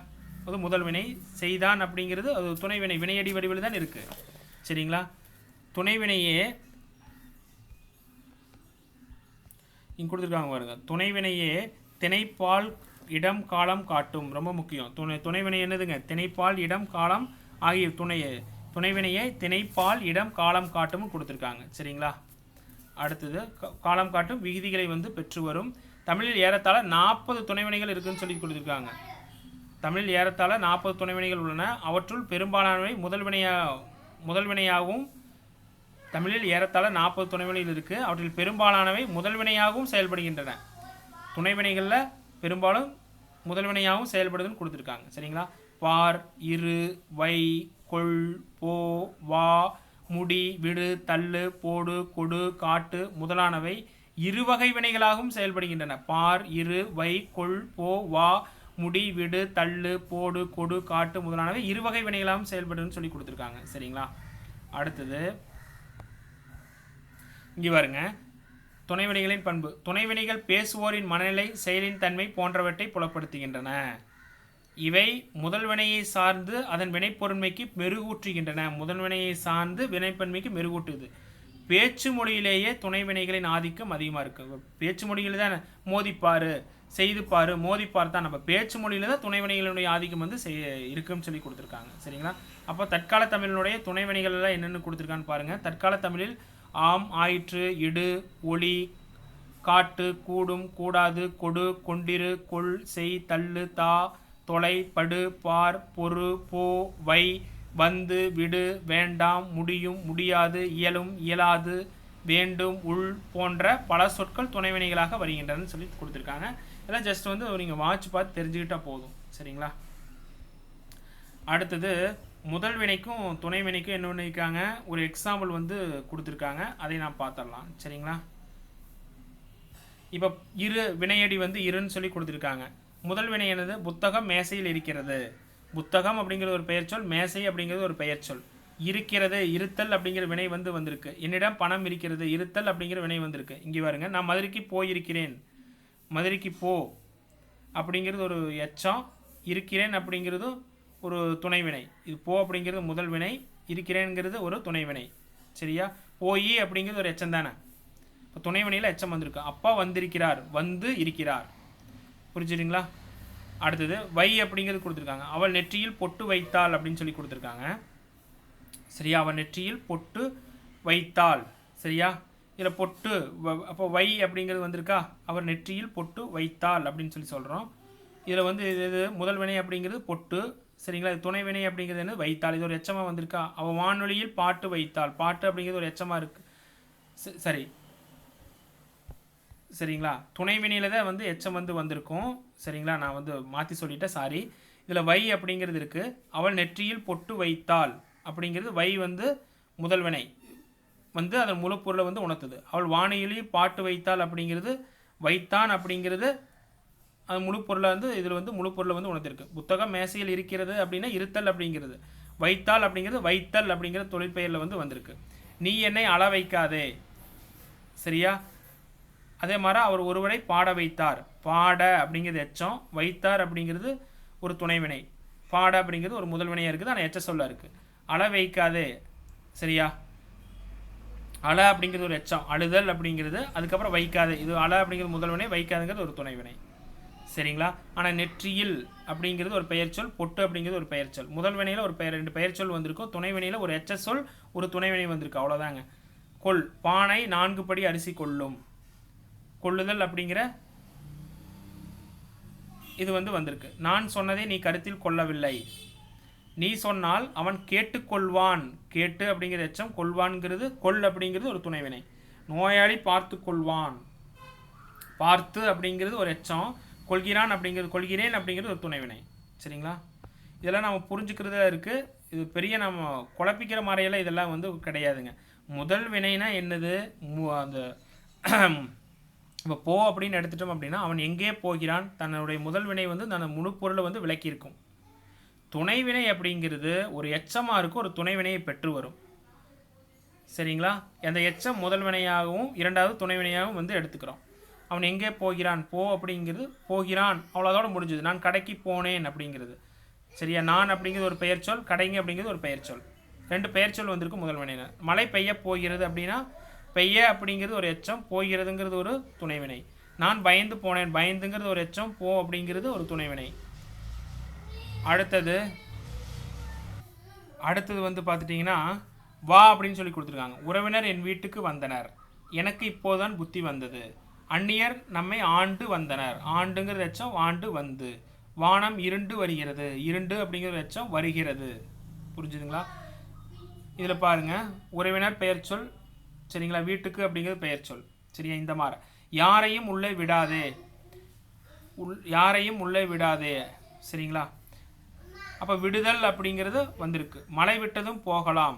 அது முதல் வினை. செய்தான் அப்படிங்கிறது அது துணைவினை வினையடி வடிவில் தான் இருக்குது. சரிங்களா? துணைவினையே இங்கே கொடுத்துருக்காங்க பாருங்க. துணைவினையே திணைப்பால் இடம் காலம் காட்டும். ரொம்ப முக்கியம். துணைவினை என்னதுங்க? திணைப்பால் இடம் காலம் ஆகிய துணைவினையை திணைப்பால் இடம் காலம் காட்டும் கொடுத்துருக்காங்க. சரிங்களா? அடுத்தது காலம் காட்டும் விகுதிகளை வந்து பெற்று வரும். தமிழில் ஏறத்தாழ 40 துணைவினைகள் இருக்குன்னு சொல்லி கொடுத்துருக்காங்க. தமிழில் ஏறத்தாழ 40 துணைவினைகள் உள்ளன. அவற்றுள் பெரும்பாலானவை முதல்வினையாகவும் தமிழில் ஏறத்தாழ 40 துணைவினைகள் இருக்குது. அவற்றில் பெரும்பாலானவை முதல்வினையாகவும் செயல்படுகின்றன. துணைவினைகளில் பெரும்பாலும் முதல்வினையாகவும் செயல்படுதுன்னு கொடுத்துருக்காங்க. சரிங்களா? பார், இரு, வை, கொள், போ, வா, முடி, விடு, தள்ளு, போடு, கொடு, காட்டு முதலானவை இருவகை வினைகளாகவும் செயல்படுகின்றன. பார், இரு, வை, கொள், போ, வா, முடி, விடு, தள்ளு, போடு, கொடு, காட்டு முதலானவை இருவகை வினைகளாகவும் செயல்படுதுன்னு சொல்லி கொடுத்துருக்காங்க. சரிங்களா? அடுத்தது இங்கே பாருங்க. துணைவினைகளின் பண்பு. துணைவினைகள் பேசுவோரின் மனநிலை, செயலின் தன்மை போன்றவற்றை புலப்படுத்துகின்றன. இவை முதல்வினையை சார்ந்து அதன் வினைப்பொருண்மைக்கு மெருகூற்றுகின்றன. முதல்வினையை சார்ந்து வினைப்பன்மைக்கு மெருகூட்டுது. பேச்சு மொழியிலேயே துணைவினைகளின் ஆதிக்கம் அதிகமாக இருக்குது. பேச்சு மொழியில் தான் மோதிப்பார், செய்துப்பார், மோதிப்பார் தான். நம்ம பேச்சு மொழியில் தான் துணைவினைகளுடைய ஆதிக்கம் வந்து இருக்குன்னு சொல்லி கொடுத்துருக்காங்க. சரிங்களா? அப்போ தற்கால தமிழினுடைய துணைவினைகள் எல்லாம் என்னென்னு கொடுத்துருக்கான்னு பாருங்கள். தற்கால தமிழில் ஆம், ஆயிற்று, இடு, ஒளி, காட்டு, கூடும், கூடாது, கொடு, கொண்டிரு, கொள், செய், தள்ளு, தா, தொலை, படு, பார், பொறு, போ, வை, வந்து, விடு, வேண்டாம், முடியும், முடியாது, இயலும், இயலாது, வேண்டும், உள் போன்ற பல சொற்கள் துணைவினைகளாக வருகின்றன சொல்லி கொடுத்துருக்காங்க. இதெல்லாம் ஜஸ்ட் வந்து நீங்கள் வாட்ச் பார்த்து தெரிஞ்சுக்கிட்டால் போதும். சரிங்களா? அடுத்தது முதல் வினைக்கும் துணைவினைக்கும் என்ன பண்ணியிருக்காங்க, ஒரு எக்ஸாம்பிள் வந்து கொடுத்துருக்காங்க. அதை நான் பார்த்துடலாம். சரிங்களா? இப்போ இரு வினையடி வந்து இருன்னு சொல்லி கொடுத்துருக்காங்க. முதல் வினை என்னது? புத்தகம் மேசையில் இருக்கிறது. புத்தகம் அப்படிங்கிறது ஒரு பெயர் சொல், மேசை அப்படிங்கிறது ஒரு பெயர் சொல். இருக்கிறது, இருத்தல் அப்படிங்கிற வினை வந்து வந்திருக்கு. என்னிடம் பணம் இருக்கிறது, இருத்தல் அப்படிங்கிற வினை வந்திருக்கு. இங்கே பாருங்க, நான் மதுரைக்கு போயிருக்கிறேன். மதுரைக்கு போ அப்படிங்கிறது ஒரு எச்சம், இருக்கிறேன் அப்படிங்கிறது ஒரு துணைவினை. இது போ அப்படிங்கிறது முதல் வினை, இருக்கிறேங்கிறது ஒரு துணைவினை. சரியா? போய் அப்படிங்கிறது ஒரு எச்சம் தானே. இப்போ துணைவினையில் எச்சம் வந்திருக்கு. அப்பா வந்திருக்கிறார், வந்து இருக்கிறார். புரிஞ்சுதுங்களா? அடுத்தது வை அப்படிங்கிறது கொடுத்துருக்காங்க. அவள் நெற்றியில் பொட்டு வைத்தாள் அப்படின்னு சொல்லி கொடுத்துருக்காங்க. சரியா? அவள் நெற்றியில் பொட்டு வைத்தாள். சரியா? இதில் பொட்டு அப்போ வை அப்படிங்கிறது வந்திருக்கா. அவர் நெற்றியில் பொட்டு வைத்தாள் அப்படின்னு சொல்லி சொல்கிறோம். இதில் வந்து இது முதல் வினை அப்படிங்கிறது பொட்டு. சரிங்களா? துணைவினை அப்படிங்கிறது என்ன? வைத்தாள். இது ஒரு எச்சமாக வந்திருக்கா. அவள் வானொலியில் பாட்டு வைத்தாள். பாட்டு அப்படிங்கிறது ஒரு எச்சமாக இருக்குது. சரி, சரிங்களா? துணைவினையில் தான் வந்து எச்சம் வந்து வந்திருக்கும். சரிங்களா? நான் வந்து மாற்றி சொல்லிட்டேன், சாரி. இதில் வை அப்படிங்கிறது இருக்குது. அவள் நெற்றியில் பொட்டு வைத்தாள் அப்படிங்கிறது வை வந்து முதல் வினை வந்து அதன் முழு பொருளை வந்து உணர்த்துது. அவள் வானொலியில் பாட்டு வைத்தாள் அப்படிங்கிறது வைத்தான் அப்படிங்கிறது அது முழு பொருளை வந்து இதில் வந்து முழு பொருளை வந்து உணர்த்திருக்கு. புத்தகம் மேசையில் இருக்கிறது அப்படின்னா இருத்தல் அப்படிங்கிறது. வைத்தாள் அப்படிங்கிறது வைத்தல் அப்படிங்கிற தொழிற்பெயரில் வந்து வந்திருக்கு. நீ என்னை அள வைக்காதே. சரியா? அதே மாதிரி அவர் ஒருவரை பாட வைத்தார். பாட அப்படிங்கிறது எச்சம், வைத்தார் அப்படிங்கிறது ஒரு துணைவினை, பாட அப்படிங்கிறது ஒரு முதல் வினையாக இருக்குது. ஆனால் எச்ச சொல்ல இருக்குது. அள வைக்காதே. சரியா? அல அப்படிங்கிறது ஒரு எச்சம், அழுதல் அப்படிங்கிறது. அதுக்கப்புறம் வைக்காதே, இது அல அப்படிங்கிறது முதல் வினை, வைக்காதுங்கிறது ஒரு துணைவினை. சரிங்களா? ஆனால் நெற்றியில் அப்படிங்கிறது ஒரு பெயர் சொல், பொட்டு அப்படிங்கிறது ஒரு பெயர் சொல். முதல் வினையில் ஒரு ரெண்டு பெயர் சொல் வந்திருக்கும். துணை வினையில் ஒரு எச்ச சொல், ஒரு துணைவினை வந்திருக்கு. அவ்வளோதாங்க. கொள், பானை 4 படி அரிசி கொள்ளும். கொள்ளுதல் அப்படிங்கிற இது வந்து வந்திருக்கு. நான் சொன்னதை நீ கருத்தில் கொள்ளவில்லை. நீ சொன்னால் அவன் கேட்டுக்கொள்வான். கேட்டு அப்படிங்கிற எச்சம், கொள்வான்ங்கிறது கொள் அப்படிங்கிறது ஒரு துணைவினை. நோயாளி பார்த்து கொள்வான். பார்த்து அப்படிங்கிறது ஒரு எச்சம், கொள்கிறான் அப்படிங்கிறது கொள்கிறேன் அப்படிங்கிறது ஒரு துணைவினை. சரிங்களா? இதெல்லாம் நம்ம புரிஞ்சுக்கிறதா இருக்குது. இது பெரிய நம்ம குழப்பிக்கிற மாதிரியெல்லாம் இதெல்லாம் வந்து கிடையாதுங்க. முதல் வினைனா என்னது? அந்த இப்போ போ அப்படின்னு எடுத்துட்டோம் அப்படின்னா அவன் எங்கே போகிறான், தன்னுடைய முதல் வினை வந்து தன் முழு பொருளை வந்து விளக்கியிருக்கும். துணைவினை அப்படிங்கிறது ஒரு எச்சமாக இருக்கும், ஒரு துணைவினையை பெற்று வரும். சரிங்களா? அந்த எச்சம் முதல் வினையாகவும் இரண்டாவது துணை வினையாகவும் வந்து எடுத்துக்கிறோம். அவன் எங்கே போகிறான், போ அப்படிங்கிறது போகிறான், அவ்வளோதோட முடிஞ்சது. நான் கடைக்கு போனேன் அப்படிங்கிறது. சரியா? நான் அப்படிங்கிறது ஒரு பெயர் சொல், கடைங்க அப்படிங்கிறது ஒரு பெயர் சொல். 2 பெயர் சொல் வந்திருக்கு முதல் வினையில். மழை பெய்ய போகிறது அப்படின்னா பெய்ய அப்படிங்கிறது ஒரு எச்சம், போகிறதுங்கிறது ஒரு துணைவினை. நான் பயந்து போனேன், பயந்துங்கிறது ஒரு எச்சம், போ அப்படிங்கிறது ஒரு துணைவினை. அடுத்தது வந்து பார்த்துட்டிங்கன்னா வா அப்படின்னு சொல்லி கொடுத்துருக்காங்க. உறவினர் என் வீட்டுக்கு வந்தனர், எனக்கு இப்போதான் புத்தி வந்தது. அந்நியர் நம்மை ஆண்டு வந்தனர், ஆண்டுங்கிறது எச்சம், ஆண்டு வந்து. வானம் இருண்டு வருகிறது, இருண்டு அப்படிங்கிறது எச்சம், வருகிறது. புரிஞ்சுதுங்களா? இதில் பாருங்கள், உறவினர் பெயர் சொல், சரிங்களா? வீட்டுக்கு அப்படிங்கிறது பெயர் சொல், சரியா? இந்த மாதிரி யாரையும் உள்ளே விடாதே, யாரையும் உள்ளே விடாதே, சரிங்களா? அப்போ விடுதல் அப்படிங்கிறது வந்திருக்கு. மழை விட்டதும் போகலாம்,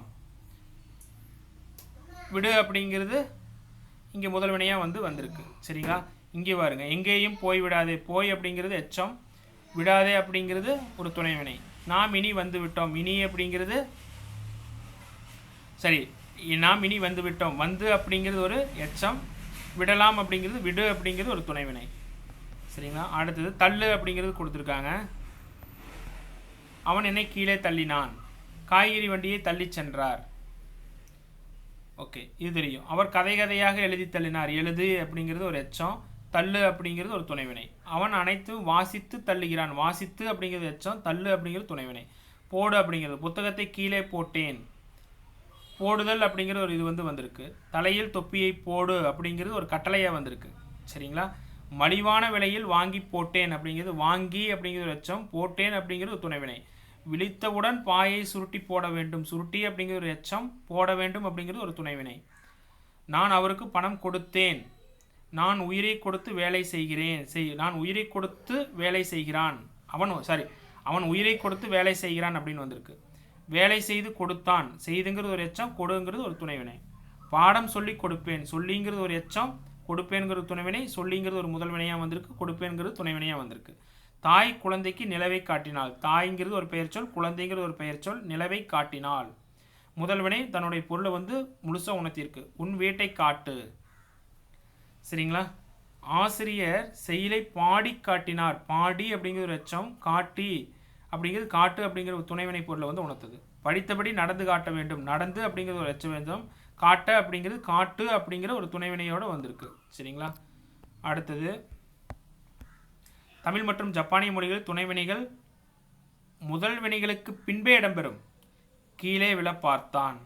விடு அப்படிங்கிறது இங்கே முதல் வினையாக வந்திருக்கு, சரிங்களா? இங்கே பாருங்க, எங்கேயும் போய் விடாதே, போய் அப்படிங்கிறது எச்சம், விடாதே அப்படிங்கிறது ஒரு துணை வினை. நாம் இனி வந்து விட்டோம், இனி அப்படிங்கிறது சரி, நாம் இனி வந்து விட்டோம், வந்து அப்படிங்கிறது ஒரு எச்சம், விடலாம் அப்படிங்கிறது, விடு அப்படிங்கிறது ஒரு துணைவினை, சரிங்களா? அடுத்தது தள்ளு அப்படிங்கிறது கொடுத்துருக்காங்க. அவன் என்னை கீழே தள்ளினான், காய்கறி வண்டியை தள்ளி சென்றார். ஓகே, இது தெரியும். அவர் கதை கதையாக எழுதி தள்ளினார், எழுது அப்படிங்கிறது ஒரு எச்சம், தள்ளு அப்படிங்கிறது ஒரு துணைவினை. அவன் அனைத்தும் வாசித்து தள்ளுகிறான், வாசித்து அப்படிங்கிறது எச்சம், தள்ளு அப்படிங்கிறது துணைவினை. போடு அப்படிங்கிறது, புத்தகத்தை கீழே போட்டேன், போடுதல் அப்படிங்கிற ஒரு இது வந்திருக்கு. தலையில் தொப்பியை போடு அப்படிங்கிறது ஒரு கட்டளையாக வந்திருக்கு, சரிங்களா? மலிவான விலையில் வாங்கி போட்டேன் அப்படிங்கிறது, வாங்கி அப்படிங்கிறது ஒரு எச்சம், போட்டேன் அப்படிங்கிறது ஒரு துணைவினை. விழித்தவுடன் பாயை சுருட்டி போட வேண்டும், சுருட்டி அப்படிங்கிற ஒரு எச்சம், போட வேண்டும் அப்படிங்கிறது ஒரு துணைவினை. நான் அவருக்கு பணம் கொடுத்தேன், நான் உயிரை கொடுத்து வேலை செய்கிறேன், நான் உயிரை கொடுத்து வேலை செய்கிறான், அவன் உயிரை கொடுத்து வேலை செய்கிறான் அப்படின்னு வந்திருக்கு. வேலை செய்து கொடுத்தான், செய்துங்கிறது ஒரு எச்சம், கொடுங்கிறது ஒரு துணைவினை. பாடம் சொல்லி கொடுப்பேன், சொல்லிங்கிறது ஒரு எச்சம், கொடுப்பேன்கிறது துணைவினை, சொல்லிங்கிறது ஒரு முதல் வினையாக வந்திருக்கு, கொடுப்பேன்கிறது துணைவினையாக வந்திருக்கு. தாய் குழந்தைக்கு நிலவை காட்டினாள், தாய்ங்கிறது ஒரு பெயர் சொல், குழந்தைங்கிறது ஒரு பெயர் சொல், நிலவை காட்டினாள். முதல் வினை தன்னுடைய பொருளை முழுசாக உணர்த்தியிருக்கு, உன் வீட்டை காட்டு, சரிங்களா? ஆசிரியர் செயலை பாடி காட்டினார், பாடி அப்படிங்கிறது ஒரு எச்சம், காட்டி அப்படிங்கிறது காட்டு அப்படிங்கிற ஒரு துணைவினை பொருளை உணர்த்துது. படித்தபடி நடந்து காட்ட வேண்டும், நடந்து அப்படிங்கிறது ஒரு எச்ச வேண்டும், காட்ட அப்படிங்கிறது காட்டு அப்படிங்கிற ஒரு துணைவினையோடு வந்திருக்கு, சரிங்களா? அடுத்தது தமிழ் மற்றும் ஜப்பானிய மொழிகள் துணைவினைகள் முதல் வினைகளுக்கு பின்பே இடம்பெறும். கீழே விழ பார்த்தான்.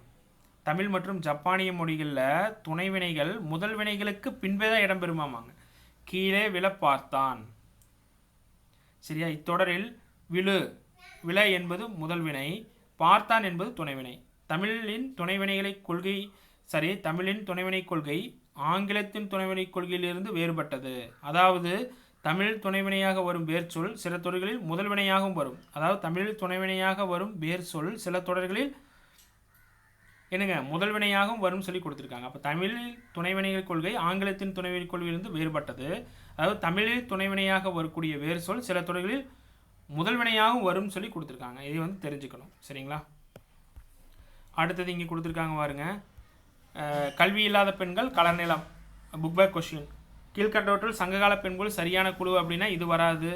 தமிழ் மற்றும் ஜப்பானிய மொழிகளில் துணைவினைகள் முதல் வினைகளுக்கு பின்பே தான் இடம்பெறுமாமாங்க. கீழே விழ பார்த்தான், சரியா? இத்தொடரில் விழு, விழ என்பது முதல் வினை, பார்த்தான் என்பது துணைவினை. தமிழின் துணைவினைகளை கொள்கை தமிழின் துணைவினை கொள்கை ஆங்கிலத்தின் துணைவினை கொள்கையிலிருந்து வேறுபட்டது. அதாவது தமிழ் துணைவினையாக வரும் வேர் சொல் சில தொடர்களில் முதல் வினையாகவும் வரும். அதாவது தமிழில் துணைவினையாக வரும் வேர் சொல் சில தொடர்களில் என்னங்க முதல் வினையாகவும் வரும் சொல்லி கொடுத்துருக்காங்க. அப்போ தமிழில் துணைவினைகள் கொள்கை ஆங்கிலத்தின் துணைவினை கொள்கையிலிருந்து வேறுபட்டது. அதாவது தமிழில் துணைவினையாக வரக்கூடிய வேர் சொல் சில தொடர்களில் முதல் வினையாகவும் வரும் சொல்லி கொடுத்துருக்காங்க. இதை தெரிஞ்சுக்கணும், சரிங்களா? அடுத்தது இங்கே கொடுத்துருக்காங்க பாருங்க, கல்வி இல்லாத பெண்கள் கலர் நிலம், புக் பேக் கொஸ்டின். கீழ்கண்டவற்றில் சங்ககால பெண்கள் சரியான குழு அப்படின்னா இது வராது,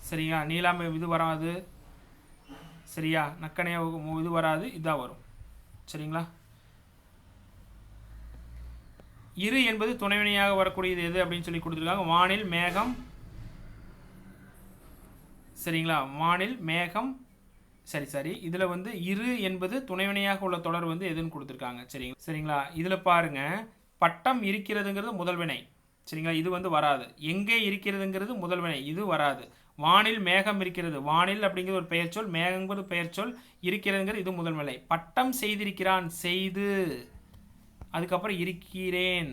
சரியா? நீலாமை இது வராது, சரியா? நக்கனைய இது வராது, இதான் வரும், சரிங்களா? இரு என்பது துணைவினையாக வரக்கூடியது எது அப்படின்னு சொல்லி கொடுத்துருக்காங்க. வானில் மேகம், சரிங்களா? வானில் மேகம், சரி இதில் இரு என்பது துணைவினையாக உள்ள தொடர் எதுன்னு கொடுத்துருக்காங்க, சரிங்களா? இதில் பாருங்க, பட்டம் இருக்கிறதுங்கிறது முதல் வினை, சரிங்களா? இது வராது. எங்கே இருக்கிறதுங்கிறது முதல் வினை, இது வராது. வானில் மேகம் இருக்கிறது, வானில் அப்படிங்கிறது ஒரு பெயர் சொல், மேகங்கிறது பெயர் சொல், இருக்கிறதுங்கிறது இது முதல் வினை. பட்டம் செய்திருக்கிறான், செய்து, அதுக்கப்புறம் இருக்கிறேன்,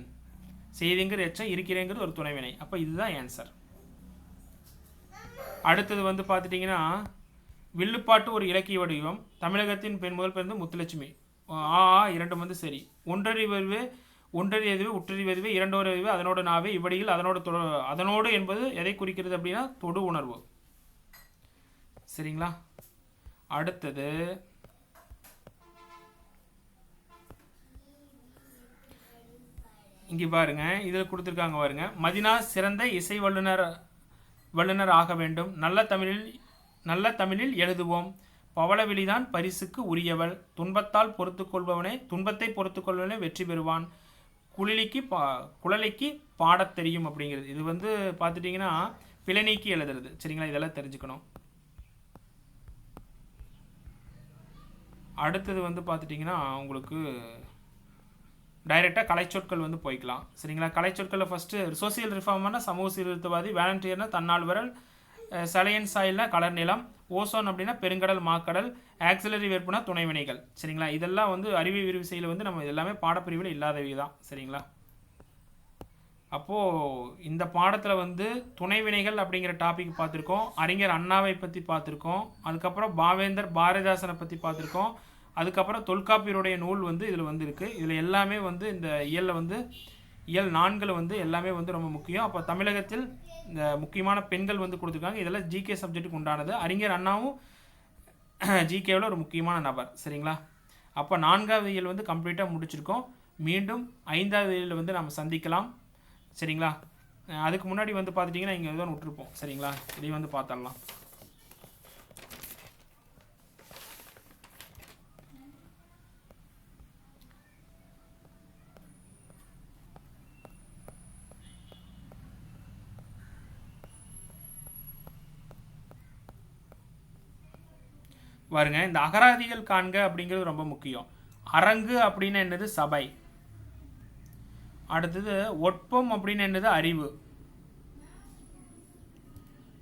செய்துங்கிற எச்சம், இருக்கிறேங்கிறது ஒரு துணைவினை. அப்போ இதுதான் ஆன்சர். அடுத்தது பார்த்துட்டிங்கன்னா வில்லுப்பாட்டு ஒரு இலக்கிய வடிவம். தமிழகத்தின் பெண் முதல் பிறந்து முத்துலட்சுமி. இரண்டு சரி. ஒன்றறிவதுவே உற்றறிவதுவே இரண்டோரறிவு அதனோடு நாவே இவ்வடியில் அதனோடு என்பது எதை குறிக்கிறது அப்படின்னா தொடு உணர்வு, சரிங்களா? அடுத்தது இங்கே பாருங்க, இதில் கொடுத்துருக்காங்க பாருங்க. மதினா சிறந்த இசை வல்லுனர் ஆக வேண்டும். நல்ல தமிழில் எழுதுவோம். பவளவிழிதான் பரிசுக்கு உரியவள். துன்பத்தை பொறுத்துக்கொள்பவனே வெற்றி பெறுவான். குழலிக்கு பாடத் தெரியும் அப்படிங்கிறது. இது வந்து பார்த்துட்டிங்கன்னா பிழை நீக்கி எழுதுறது. சரிங்களா, இதெல்லாம் தெரிஞ்சுக்கணும். அடுத்தது வந்து பார்த்துட்டிங்கன்னா உங்களுக்கு டைரெக்டாக கலைச்சொற்கள் வந்து போய்க்கலாம். சரிங்களா, கலைச்சொற்களில் ஃபஸ்ட்டு சோசியல் ரிஃபார்ம்னா சமூக சீர்திருத்தவாதி, வேலண்டியர்னா தன்னால்வரல், சலையன் சாயில்னா கலர் நிலம், ஓசோன் அப்படின்னா பெருங்கடல் மாக்கடல், ஆக்சிலரி வெர்புனா துணைவினைகள். சரிங்களா, இதெல்லாம் வந்து அறிவியல் விரிவுசையில் வந்து நம்ம எல்லாமே பாடப்பிரிவில் இல்லாதவை தான். சரிங்களா, அப்போது இந்த பாடத்தில் வந்து துணைவினைகள் அப்படிங்கிற டாபிக் பார்த்துருக்கோம். அறிஞர் அண்ணாவை பற்றி பார்த்துருக்கோம். அதுக்கப்புறம் பாவேந்தர் பாரதிதாசனை பற்றி பார்த்துருக்கோம். அதுக்கப்புறம் தொல்காப்பியருடைய நூல் வந்து இதில் வந்து இருக்குது. இதில் எல்லாமே வந்து இந்த இயலில் வந்து இயல் 4 வந்து எல்லாமே வந்து ரொம்ப முக்கியம். அப்போ தமிழகத்தில் இந்த முக்கியமான பெண்கள் வந்து கொடுத்துருக்காங்க. இதெல்லாம் ஜிகே சப்ஜெக்ட்டுக்கு உண்டானது. அறிஞர் அண்ணாவும் ஜிகேவில் ஒரு முக்கியமான நபர். சரிங்களா, அப்போ 4வது இயல் வந்து கம்ப்ளீட்டாக முடிச்சிருக்கோம். மீண்டும் 5வது இயலில் வந்து நம்ம சந்திக்கலாம். சரிங்களா, அதுக்கு முன்னாடி வந்து பார்த்துட்டிங்கன்னா இங்கே தான் விட்டுருப்போம். சரிங்களா, இதையும் வந்து பார்த்துடலாம். பாருங்க, இந்த அகராதிகள் காண்க அப்படிங்கிறது ரொம்ப முக்கியம். அரங்கு அப்படின்னு என்னது? சபை. அடுத்தது ஒட்பம் அப்படின்னு என்னது? அறிவு.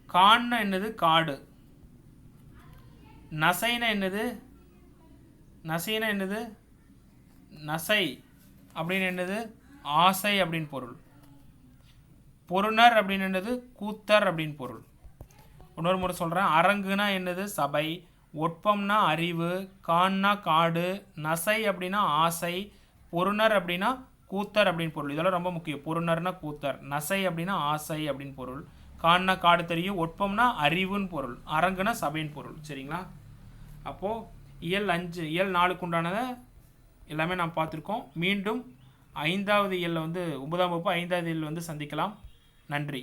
காண்ன என்னது? காடு. நசைன என்னது? நசை அப்படின்னு என்னது? ஆசை அப்படின்னு பொருள். பொருணர் அப்படின்னு என்னது? கூத்தர் அப்படின்னு பொருள். இன்னொரு முறை சொல்கிறேன். அரங்குனா என்னது? சபை. ஒட்பம்னா அறிவு. கான்னா காடு. நசை அப்படின்னா ஆசை. பொருணர் அப்படின்னா கூத்தர் அப்படின்னு பொருள். இதெல்லாம் ரொம்ப முக்கியம். பொருணர்னா கூத்தர், நசை அப்படின்னா ஆசை அப்படின்னு பொருள், கான்னா காடு தெரியும், ஒட்பம்னா அறிவுன்னு பொருள், அரங்குனா சபைன்னு பொருள். சரிங்களா, அப்போது இயல் 4க்கு உண்டானதை எல்லாமே நாம் பார்த்துருக்கோம். மீண்டும் 5வது இயலில் வந்து 9ஆம் வகுப்பு 5வது இயலில் வந்து சந்திக்கலாம். நன்றி.